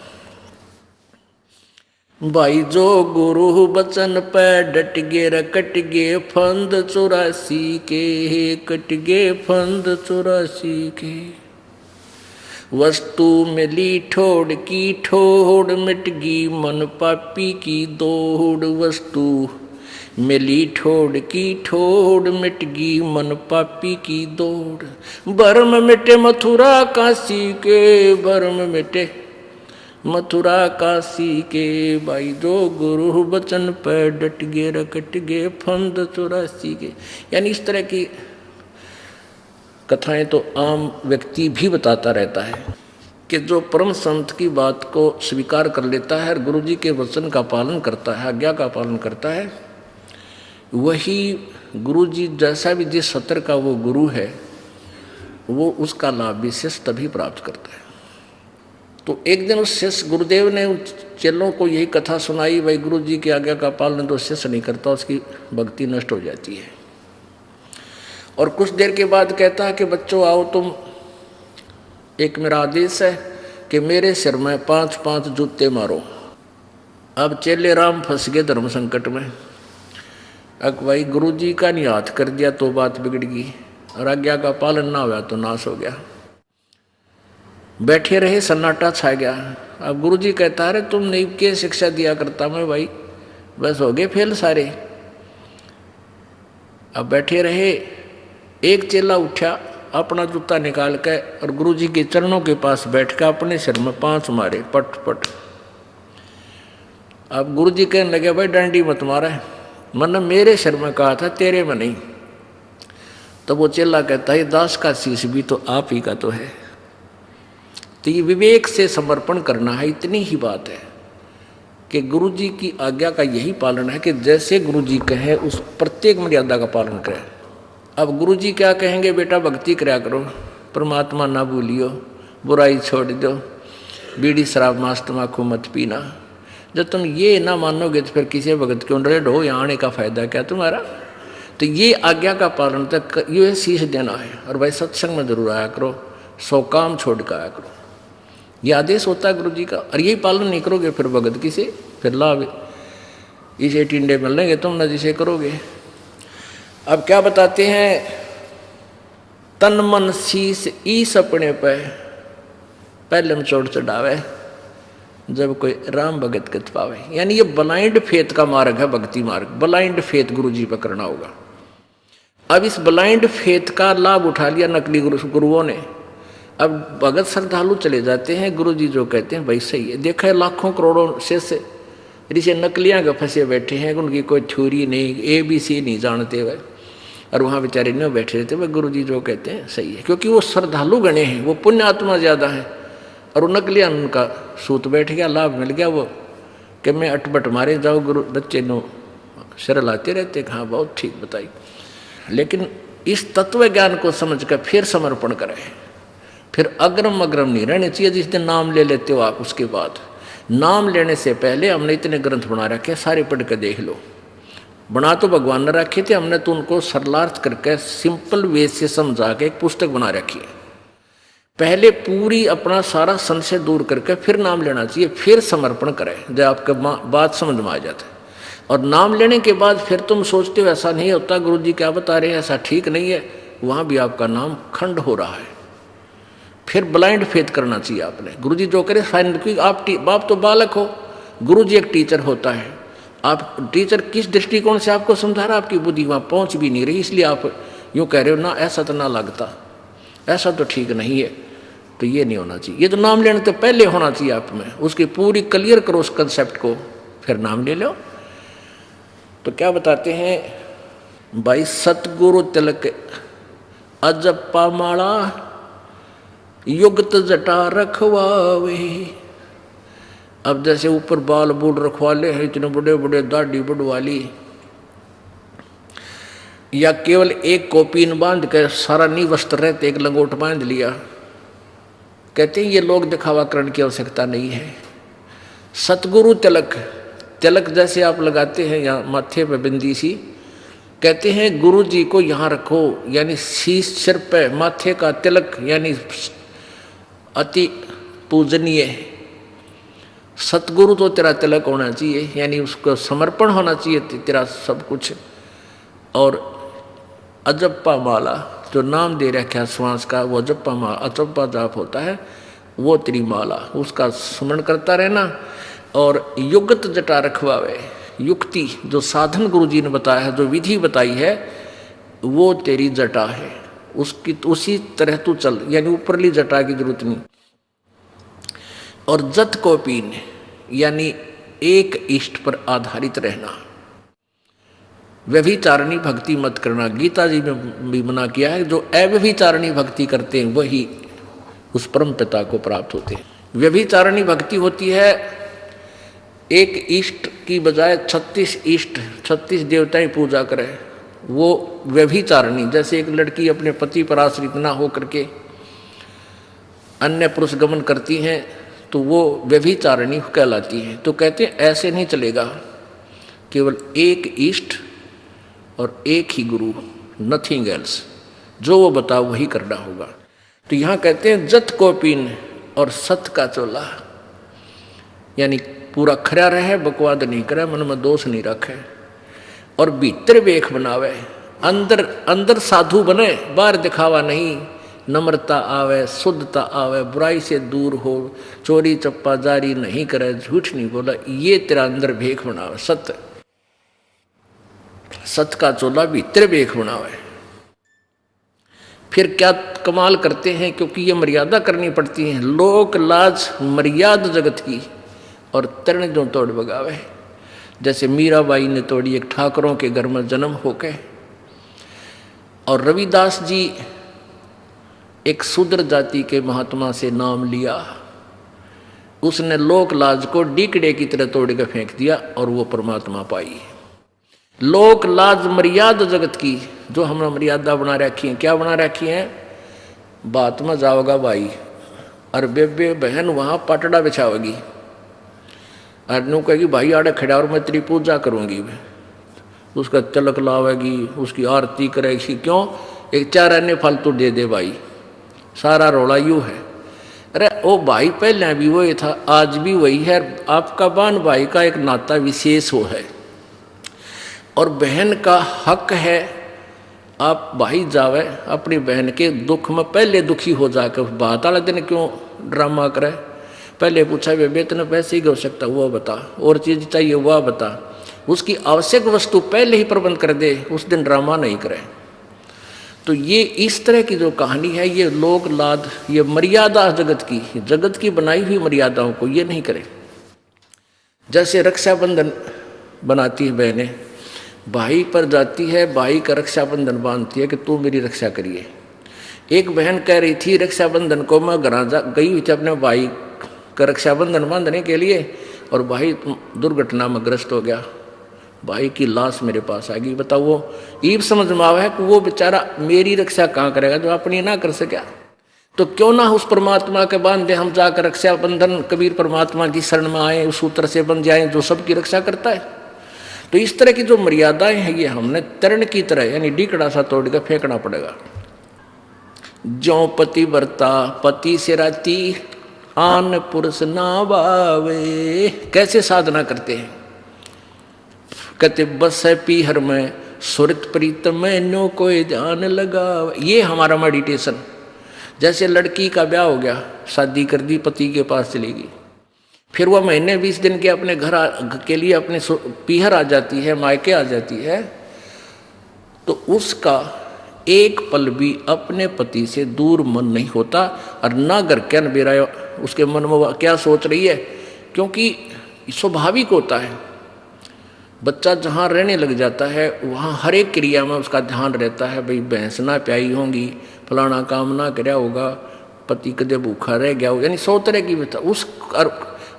भाई जो गुरु बचन पे डट गे रकट गे फंद 84 के, कट गे फंद 84 के। वस्तु मिली ठोड़ की ठोड़, मिट गई मन पापी की दौड़। वस्तु मिली ठोड़ की ठोड़, मिट गई मन पापी की दौड़। भरम मिटे मथुरा काशी के, भरम मिटे मथुरा काशी के। भाई जो गुरु बचन पर डट गे रकट गे फंद 84 के। यानी इस तरह की कथाएं तो आम व्यक्ति भी बताता रहता है कि जो परम संत की बात को स्वीकार कर लेता है और गुरु जी के वचन का पालन करता है, आज्ञा का पालन करता है, वही गुरु जी जैसा भी जिस सत्र का वो गुरु है, वो उसका लाभ विशेष तभी प्राप्त करता है। तो एक दिन उस शिष्य गुरुदेव ने चेलों को यही कथा सुनाई, भाई गुरु जी की आज्ञा का पालन तो शिष्य नहीं करता, उसकी भक्ति नष्ट हो जाती है। और कुछ देर के बाद कहता है कि बच्चों आओ, तुम एक मेरा आदेश है कि मेरे सिर में 5-5 जूते मारो। अब चेले राम फंस गए धर्म संकट में। अब भाई गुरु जी का नहीं हाथ कर दिया तो बात बिगड़ गई, और आज्ञा का पालन ना हुआ तो नाश हो गया। बैठे रहे, सन्नाटा छा गया। अब गुरु जी कहता है तुम नहीं क्या शिक्षा दिया करता मैं, भाई बस हो गए फेल सारे। अब बैठे रहे, एक चेला उठा, अपना जूता निकाल के और गुरु जी के चरणों के पास बैठ कर अपने सिर में 5 मारे, पट पट। अब गुरु जी कहने लगे भाई डंडी मत मारा, मैंने मेरे सिर में कहा था, तेरे में नहीं। तो वो चेला कहता है दास का शीश भी तो आप ही का तो है। तो ये विवेक से समर्पण करना है, इतनी ही बात है कि गुरु जी की आज्ञा का यही पालन है कि जैसे गुरु जी कहे उस प्रत्येक मर्यादा का पालन करें। अब गुरु जी क्या कहेंगे, बेटा भक्ति कराया करो, परमात्मा ना भूलियो, बुराई छोड़ दो, बीड़ी शराब मांस तम्बाकू मत पीना। जब तुम ये ना मानोगे तो फिर किसी भगत क्यों डरे ढो, यहाँ आने का फायदा क्या तुम्हारा। तो ये आज्ञा का पालन तक ये शीश देना है। और भाई सत्संग में जरूर आया करो, 100 काम छोड़ कर आया करो, ये आदेश होता है गुरु जी का। और यही पालन नहीं करोगे फिर भगत किसे, फिर लाभ इसे टिंडे मिलेंगे तुम न जिसे करोगे। अब क्या बताते हैं, तन मन शीश ईस अपने पे पहले में चोट चढ़ावे जब कोई राम भगत कत पावे। यानी ये ब्लाइंड फेथ का मार्ग है, भक्ति मार्ग। ब्लाइंड फेथ गुरु जी पर करना होगा। अब इस ब्लाइंड फेथ का लाभ उठा लिया नकली गुरुओं ने। अब भगत श्रद्धालु चले जाते हैं, गुरु जी जो कहते हैं भाई सही है। देखा है लाखों करोड़ों से ऋषि नकलियां के फंसे बैठे हैं, उनकी कोई थ्योरी नहीं, ABC नहीं जानते हुए, और वहाँ बेचारे नहीं बैठे रहते। वह गुरु जी जो कहते हैं सही है, क्योंकि वो श्रद्धालु गणे हैं, वो पुण्य आत्मा ज़्यादा है। और वो नकलियां उनका सूत बैठ गया, लाभ मिल गया। वो कि मैं अटपट मारे जाओ, गुरु बच्चे नो शर लाते रहते। हाँ बहुत ठीक बताई। लेकिन इस तत्व ज्ञान को समझ कर फिर समर्पण करें, फिर अग्रम अग्रम नहीं रहने चाहिए। जिस दिन नाम ले लेते हो आप, उसके बाद नाम लेने से पहले हमने इतने ग्रंथ बना रखे, सारे पढ़ कर देख लो। बना तो भगवान ने रखे थे, हमने तो उनको सरलार्थ करके सिंपल वे से समझा के एक पुस्तक बना रखी है। पहले पूरी अपना सारा संशय दूर करके फिर नाम लेना चाहिए, फिर समर्पण करें जब आपके बात समझ में आ जाता है। और नाम लेने के बाद फिर तुम सोचते हो ऐसा नहीं होता, गुरु जी क्या बता रहे हैं ऐसा ठीक नहीं है, वहाँ भी आपका नाम खंड हो रहा है। फिर ब्लाइंड फेथ करना चाहिए आपने। गुरु जी जो करे फाइनल, क्योंकि आप तो बालक हो, गुरु जी एक टीचर होता है। आप टीचर किस दृष्टिकोण से आपको समझा रहा है, आपकी बुद्धि वहाँ पहुँच भी नहीं रही, इसलिए आप यूँ कह रहे हो ना ऐसा तो ना लगता, ऐसा तो ठीक नहीं है। तो ये नहीं होना चाहिए। ये तो नाम लेने तो पहले होना चाहिए आप में, उसकी पूरी क्लियर करो उस कंसेप्ट को, फिर नाम ले लो। तो क्या बताते हैं भाई, सतगुरु तिलक अजप्पा माला युक्त जटा रखवावे। अब जैसे ऊपर बाल बूढ़ रखवा ले हैं, इतने बड़े बड़े दाढ़ी बढ़वाली, या केवल एक कोपीन बांध कर सारा नी वस्त्र रहते एक लंगोट बांध लिया, कहते हैं ये लोग दिखावाकरण की आवश्यकता नहीं है। सतगुरु तिलक, तिलक जैसे आप लगाते हैं यहाँ माथे पे बिंदी सी, कहते हैं गुरु जी को यहाँ रखो, यानी शीश सिर पे माथे का तिलक, यानी अति पूजनीय। सतगुरु तो तेरा तिलक होना चाहिए, यानी उसको समर्पण होना चाहिए तेरा सब कुछ। और अजप्पा माला जो नाम दे रखा है श्वास का, वो अजप्पा माला, अजप्पा जाप होता है, वो तेरी माला, उसका स्मरण करता रहना। और युक्त जटा रखवावे, युक्ति जो साधन गुरु जी ने बताया है, जो विधि बताई है, वो तेरी जटा है, उसकी उसी तरह तू चल, यानी ऊपरली जटा की जरूरत नहीं। और जत को पीन, यानी एक इष्ट पर आधारित रहना। व्यभिचारणी भक्ति मत करना, गीता जी में भी मना किया है। जो अव्यभिचारणी भक्ति करते हैं वही उस परम पिता को प्राप्त होते हैं। व्यभिचारणी भक्ति होती है एक इष्ट की बजाय 36 इष्ट, 36 देवताएं पूजा करे, वो व्यभिचारणी। जैसे एक लड़की अपने पति पर आश्रित ना हो करके अन्य पुरुष गमन करती हैं, तो वो व्यभिचारणी कहलाती है। तो कहते हैं ऐसे नहीं चलेगा, केवल एक इष्ट और एक ही गुरु, नथिंग एल्स, जो वो बताओ वही करना होगा। तो यहाँ कहते हैं जत को पीन और सत का चोला, यानी पूरा खरा रहे, बकवाद नहीं करे, मन में दोष नहीं रखे, और भीतर वेख बनावे, अंदर अंदर साधु बने, बाहर दिखावा नहीं। नम्रता आवे, शुद्धता आवे, बुराई से दूर हो, चोरी चप्पा जारी नहीं करे, झूठ नहीं बोला, ये तेरा अंदर भेख बनावे। सत्य, सत का चोला भीतर भेख बनावे। फिर क्या कमाल करते हैं, क्योंकि ये मर्यादा करनी पड़ती है, लोक लाज मर्यादा जगत की, और तरण जो तोड़ बगावे। जैसे मीराबाई ने तोड़ी एक ठाकरों के घर में जन्म होके, और रविदास जी एक शूद्र जाति के महात्मा से नाम लिया, उसने लोक लाज को डीकड़े की तरह तोड़ के फेंक दिया और वो परमात्मा पाई। लोक लाज मर्यादा जगत की, जो हमने मर्यादा बना रखी है, क्या बना रखी है, बात में जाओगा भाई, और बेबे बहन वहाँ पाटड़ा बिछावेगी और नु कहेगी भाई आड़े खड़ा और मैं तेरी पूजा करूँगी। उसका तिलक लावेगी, उसकी आरती करेगी। क्यों? एक 4 अन्य फालतू दे दे भाई, सारा रोला यूँ है। अरे वो भाई पहले भी वही था, आज भी वही है। आपका बहन भाई का एक नाता विशेष हो है और बहन का हक है। आप भाई जावे अपनी बहन के दुख में पहले दुखी हो जाकर बात वाले दिन क्यों ड्रामा करे। पहले पूछा बेबे इतने पैसे की आवश्यकता वो बता, और चीज़ चाहिए वह बता, उसकी आवश्यक वस्तु पहले ही प्रबंध कर दे, उस दिन ड्रामा नहीं करे। तो ये इस तरह की जो कहानी है, ये लोग लाद, ये मर्यादा जगत की बनाई हुई मर्यादाओं को ये नहीं करे। जैसे रक्षाबंधन बनाती है बहनें, भाई पर जाती है, भाई का रक्षाबंधन बांधती है कि तू मेरी रक्षा करिए। एक बहन कह रही थी रक्षाबंधन को मैं घर गई हुई थी अपने भाई का रक्षाबंधन बांधने के लिए, और भाई दुर्घटना में ग्रस्त हो गया, भाई की लाश मेरे पास आ गई। बताओ वो ईब समझ में आवा है कि वो बेचारा मेरी रक्षा कहाँ करेगा जो अपनी ना कर सका। तो क्यों ना उस परमात्मा के बांधे हम जाकर रक्षाबंधन कबीर परमात्मा की शरण में आए, उस सूत्र से बन जाए जो सबकी रक्षा करता है। तो इस तरह की जो मर्यादाएं हैं ये हमने तरण की तरह यानी डीकड़ा सा तोड़ के फेंकना पड़ेगा। जो पति बरता पति से राती आन पुरुष ना बावे, कैसे साधना करते हैं। कहते बस है पीहर में सुरत प्रीतम में नो कोई ध्यान लगा। ये हमारा मेडिटेशन। जैसे लड़की का ब्याह हो गया, शादी कर दी, पति के पास चलेगी, फिर वह महीने 20 दिन के अपने घर के लिए अपने पीहर आ जाती है, मायके आ जाती है, तो उसका एक पल भी अपने पति से दूर मन नहीं होता। और ना घर क्या न बेरा उसके मन में क्या सोच रही है, क्योंकि स्वाभाविक होता है। बच्चा जहाँ रहने लग जाता है वहाँ हर एक क्रिया में उसका ध्यान रहता है, भाई भैंस ना प्याई होंगी, फलाना काम ना कराया होगा, पति कदे भूखा रह गया हो, यानी 100 तरह की उस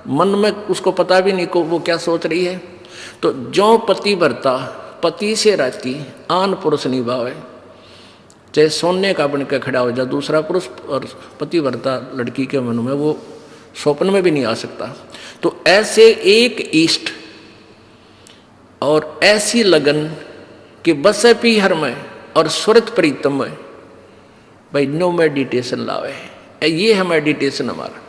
मन में उसको पता भी नहीं को वो क्या सोच रही है। तो जो पति भरता पति से राती आन पुरुष निभावे, चाहे सोने का बन के खड़ा हो जाए दूसरा पुरुष, और पति भरता लड़की के मन में वो स्वप्न में भी नहीं आ सकता। तो ऐसे एक इष्ट और ऐसी लगन कि बस पीहर में और सुरत प्रीतम में, भाई नो मेडिटेशन लावे। ये है मेडिटेशन हमारा।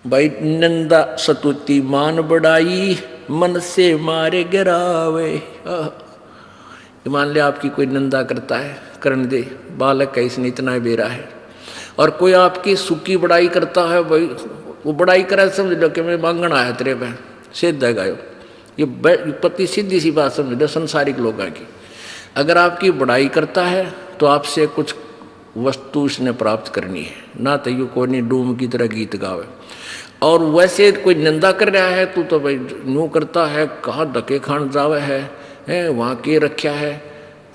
भाई नंदा सतुति मान बढ़ाई मन से मारे गिरावे। मान ले आपकी कोई निंदा करता है, करने दे, बालक है इसने इतना बेरा है। और कोई आपकी सुखी बड़ाई करता है, भाई वो बड़ाई करे समझ लो कि मैं मांगण आया तेरे पे, सिद्ध है गायो। ये पति सीधी सी बात समझ लो संसारिक लोगों की। अगर आपकी बड़ाई करता है तो आपसे कुछ वस्तु इसने प्राप्त करनी है, ना तो यू कोई नहीं डूम की तरह गीत गावे। और वैसे कोई निंदा कर रहा है तो भाई यूँ करता है, कहाँ धक्के खान जावे है वहाँ के रखा है,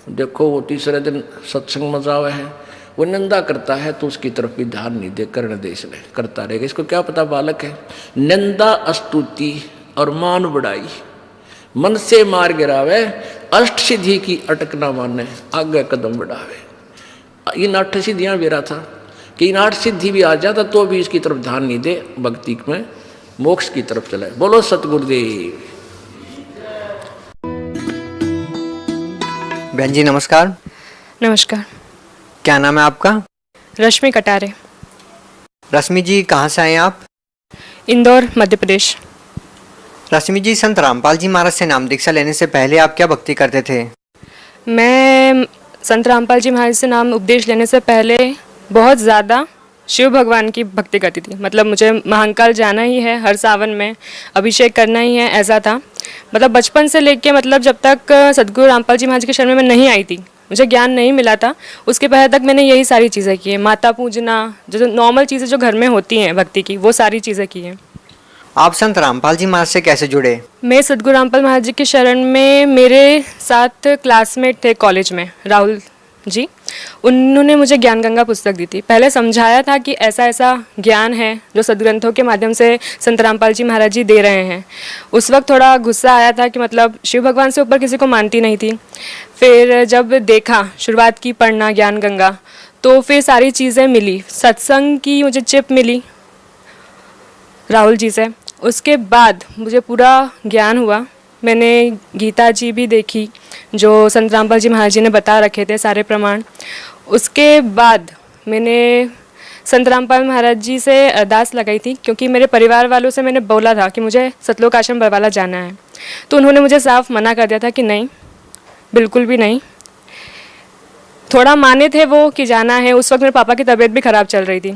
देखो वो तीसरे दिन सत्संग में जावे है। वो निंदा करता है तो उसकी तरफ भी ध्यान नहीं दे, करने दे, इसलिए करता रहेगा। इसको क्या पता बालक है। निंदा स्तुति और मान बढ़ाई मन से मार गिरावे, अष्ट सिद्धि की अटक ना माने आगे कदम बढ़ावे। इन 8 सिद्धियां भी रहा था कि इन 8 सिद्धि भी आ जाता तो भी इसकी तरफ ध्यान नहीं दे, भक्ति में मोक्ष की तरफ चले। बोलो सतगुरुदेव। बहन जी नमस्कार। नमस्कार। क्या नाम है आपका? रश्मि कटारे। रश्मि जी कहाँ से आए आप? इंदौर मध्य प्रदेश। रश्मि जी, संत रामपाल जी महाराज से नाम दीक्षा लेने से पहले आप क्या भक्ति करते थे? मैं संत रामपाल जी महाराज से नाम उपदेश लेने से पहले बहुत ज़्यादा शिव भगवान की भक्ति करती थी। मतलब मुझे महाकाल जाना ही है, हर सावन में अभिषेक करना ही है, ऐसा था। मतलब बचपन से लेके मतलब जब तक सदगुरु रामपाल जी महाराज के शरण में मैं नहीं आई थी, मुझे ज्ञान नहीं मिला था, उसके पहले तक मैंने यही सारी चीज़ें की हैं। माता पूजना, जो नॉर्मल चीज़ें जो घर में होती हैं भक्ति की, वो सारी चीज़ें की हैं। आप संत रामपाल जी महाराज से कैसे जुड़े? मैं सदगुरु रामपाल महाराज जी के शरण में, मेरे साथ क्लासमेट थे कॉलेज में राहुल जी, उन्होंने मुझे ज्ञान गंगा पुस्तक दी थी। पहले समझाया था कि ऐसा ऐसा ज्ञान है जो सदग्रंथों के माध्यम से संत रामपाल जी महाराज जी दे रहे हैं। उस वक्त थोड़ा गुस्सा आया था कि मतलब शिव भगवान से ऊपर किसी को मानती नहीं थी। फिर जब देखा, शुरुआत की पढ़ना ज्ञान गंगा, तो फिर सारी चीज़ें मिली, सत्संग की मुझे चिप मिली राहुल जी से। उसके बाद मुझे पूरा ज्ञान हुआ। मैंने गीता जी भी देखी जो संत रामपाल जी महाराज जी ने बता रखे थे सारे प्रमाण। उसके बाद मैंने संत रामपाल महाराज जी से अरदास लगाई थी, क्योंकि मेरे परिवार वालों से मैंने बोला था कि मुझे सतलोक आश्रम बरवाला जाना है। तो उन्होंने मुझे साफ मना कर दिया था कि नहीं, बिल्कुल भी नहीं। थोड़ा माने थे वो कि जाना है। उस वक्त मेरे पापा की तबीयत भी ख़राब चल रही थी।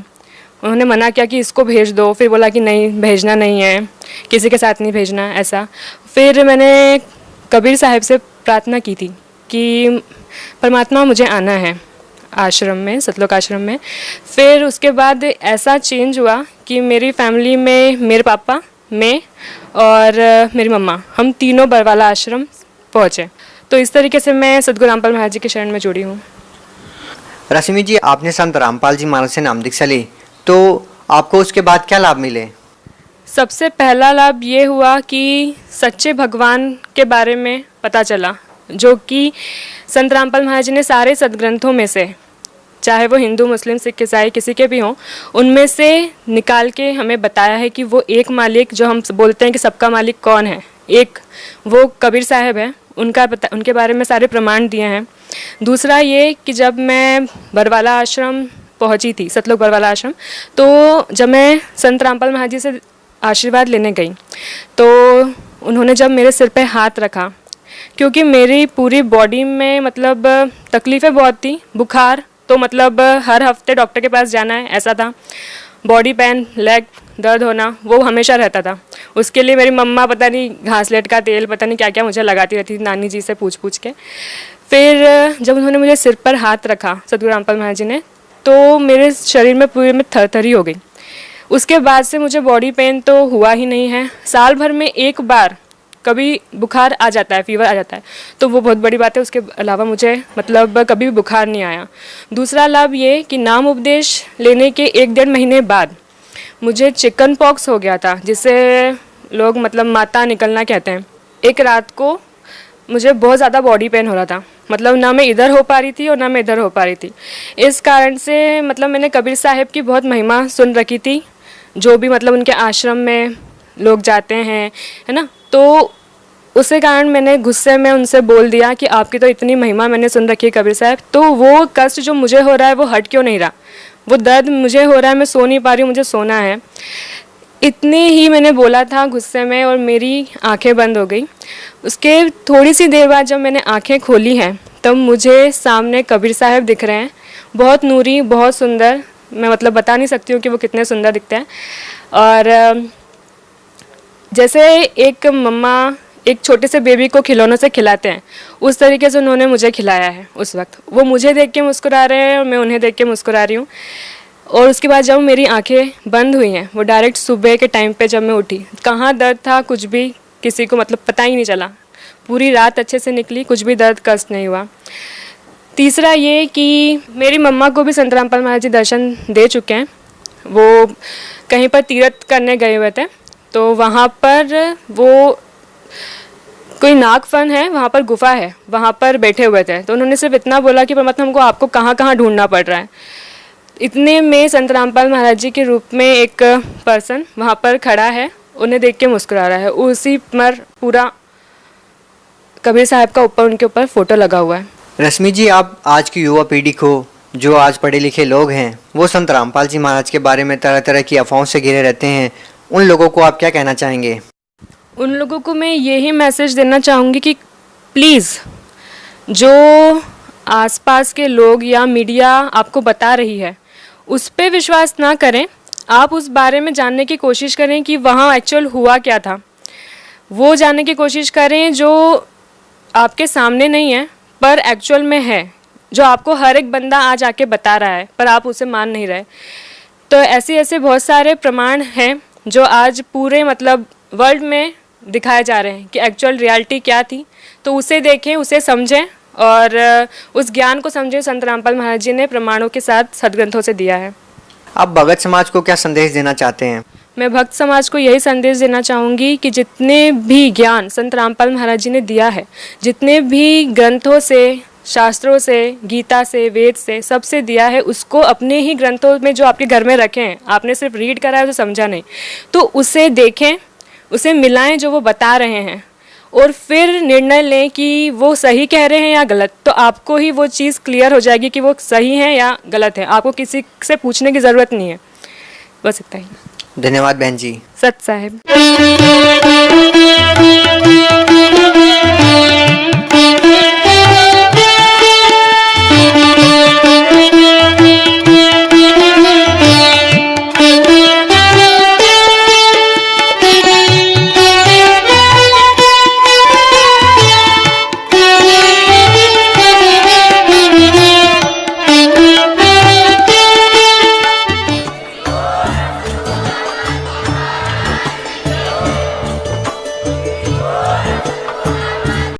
उन्होंने मना किया कि इसको भेज दो, फिर बोला कि नहीं भेजना नहीं है, किसी के साथ नहीं भेजना ऐसा। फिर मैंने कबीर साहब से प्रार्थना की थी कि परमात्मा मुझे आना है आश्रम में, सतलोक आश्रम में। फिर उसके बाद ऐसा चेंज हुआ कि मेरी फैमिली में मेरे पापा, मैं और मेरी मम्मा, हम तीनों बरवाला आश्रम पहुँचे। तो इस तरीके से मैं सतगुरु रामपाल महाराज जी के शरण में जुड़ी हूँ। रश्मि जी, आपने संत रामपाल जी महाराज से नाम दीक्षा ली, तो आपको उसके बाद क्या लाभ मिले? सबसे पहला लाभ ये हुआ कि सच्चे भगवान के बारे में पता चला, जो कि संत रामपाल महाराज जी ने सारे सदग्रंथों में से, चाहे वो हिंदू, मुस्लिम, सिख, ईसाई किसी के भी हों, उनमें से निकाल के हमें बताया है कि वो एक मालिक, जो हम बोलते हैं कि सबका मालिक कौन है, एक वो कबीर साहब है। उनके बारे में सारे प्रमाण दिए हैं। दूसरा ये कि जब मैं बरवाला आश्रम पहुंची थी, सतलोक बरवाला आश्रम, तो जब मैं संत रामपाल महाराज जी से आशीर्वाद लेने गई तो उन्होंने जब मेरे सिर पे हाथ रखा, क्योंकि मेरी पूरी बॉडी में मतलब तकलीफ़ें बहुत थी, बुखार, तो मतलब हर हफ्ते डॉक्टर के पास जाना है ऐसा था। बॉडी पेन, लेग दर्द होना, वो हमेशा रहता था। उसके लिए मेरी मम्मा पता नहीं घासलेट का तेल, पता नहीं क्या क्या मुझे लगाती रहती थी नानी जी से पूछ के। फिर जब उन्होंने मुझे सिर पर हाथ रखा सतगुरु रामपाल महाराज जी ने, तो मेरे शरीर में पूरे में थरथरी हो गई। उसके बाद से मुझे बॉडी पेन तो हुआ ही नहीं है। साल भर में एक बार कभी बुखार आ जाता है, फीवर आ जाता है, तो वो बहुत बड़ी बात है। उसके अलावा मुझे मतलब कभी भी बुखार नहीं आया। दूसरा लाभ ये कि नाम उपदेश लेने के 1-1.5 महीने बाद मुझे चिकन पॉक्स हो गया था, जिसे लोग मतलब माता निकलना कहते हैं। एक रात को मुझे बहुत ज़्यादा बॉडी पेन हो रहा था, मतलब ना मैं इधर हो पा रही थी और ना मैं इधर हो पा रही थी। इस कारण से मतलब मैंने कबीर साहब की बहुत महिमा सुन रखी थी, जो भी मतलब उनके आश्रम में लोग जाते हैं, है ना, तो उसी कारण मैंने गुस्से में उनसे बोल दिया कि आपकी तो इतनी महिमा मैंने सुन रखी है कबीर साहब, तो वो कष्ट जो मुझे हो रहा है वो हट क्यों नहीं रहा, वो दर्द मुझे हो रहा है, मैं सो नहीं पा रही हूँ, मुझे सोना है। इतनी ही मैंने बोला था गुस्से में, और मेरी आंखें बंद हो गई। उसके थोड़ी सी देर बाद जब मैंने आंखें खोली हैं, तब मुझे सामने कबीर साहब दिख रहे हैं, बहुत नूरी, बहुत सुंदर। मैं मतलब बता नहीं सकती हूँ कि वो कितने सुंदर दिखते हैं। और जैसे एक मम्मा एक छोटे से बेबी को खिलौनों से खिलाते हैं, उस तरीके से उन्होंने मुझे खिलाया है। उस वक्त वो मुझे देख के मुस्कुरा रहे हैं और मैं उन्हें देख के मुस्कुरा रही हूँ। और उसके बाद जब मेरी आंखें बंद हुई हैं, वो डायरेक्ट सुबह के टाइम पे जब मैं उठी, कहाँ दर्द था कुछ भी किसी को मतलब पता ही नहीं चला। पूरी रात अच्छे से निकली, कुछ भी दर्द कष्ट नहीं हुआ। तीसरा ये कि मेरी मम्मा को भी संत रामपाल महाराज जी दर्शन दे चुके हैं। वो कहीं पर तीर्थ करने गए हुए थे, तो वहाँ पर वो कोई नागफन है, वहाँ पर गुफा है, वहाँ पर बैठे हुए थे। तो उन्होंने सिर्फ इतना बोला कि परमात्मा हमको आपको कहाँ कहाँ ढूंढना पड़ रहा है। इतने में संत रामपाल महाराज जी के रूप में एक पर्सन वहाँ पर खड़ा है, उन्हें देख के मुस्कुरा रहा है। उसी पर पूरा कबीर साहब का ऊपर उनके ऊपर फोटो लगा हुआ है। रश्मि जी, आप आज की युवा पीढ़ी को, जो आज पढ़े लिखे लोग हैं, वो संत रामपाल जी महाराज के बारे में तरह तरह की अफवाहों से घिरे रहते हैं, उन लोगों को आप क्या कहना चाहेंगे? उन लोगों को मैं यही मैसेज देना चाहूँगी कि प्लीज़, जो आसपास के लोग या मीडिया आपको बता रही है, उस पर विश्वास ना करें। आप उस बारे में जानने की कोशिश करें कि वहाँ एक्चुअल हुआ क्या था, वो जानने की कोशिश करें जो आपके सामने नहीं है पर एक्चुअल में है, जो आपको हर एक बंदा आज आके बता रहा है पर आप उसे मान नहीं रहे। तो ऐसे ऐसे बहुत सारे प्रमाण हैं जो आज पूरे मतलब वर्ल्ड में दिखाए जा रहे हैं कि एक्चुअल रियलिटी क्या थी। तो उसे देखें, उसे समझें और उस ज्ञान को समझें। संत रामपाल महाराज जी ने प्रमाणों के साथ सदग्रंथों से दिया है। आप भगत समाज को क्या संदेश देना चाहते हैं? मैं भक्त समाज को यही संदेश देना चाहूँगी कि जितने भी ज्ञान संत रामपाल महाराज जी ने दिया है, जितने भी ग्रंथों से शास्त्रों से, गीता से, वेद से, सबसे दिया है, उसको अपने ही ग्रंथों में जो आपके घर में रखे हैं, आपने सिर्फ रीड करा है तो समझा नहीं, तो उसे देखें, उसे मिलाएं जो वो बता रहे हैं, और फिर निर्णय लें कि वो सही कह रहे हैं या गलत। तो आपको ही वो चीज़ क्लियर हो जाएगी कि वो सही है या गलत है, आपको किसी से पूछने की ज़रूरत नहीं है। बस इतना ही। धन्यवाद बहन जी। सत साहिब।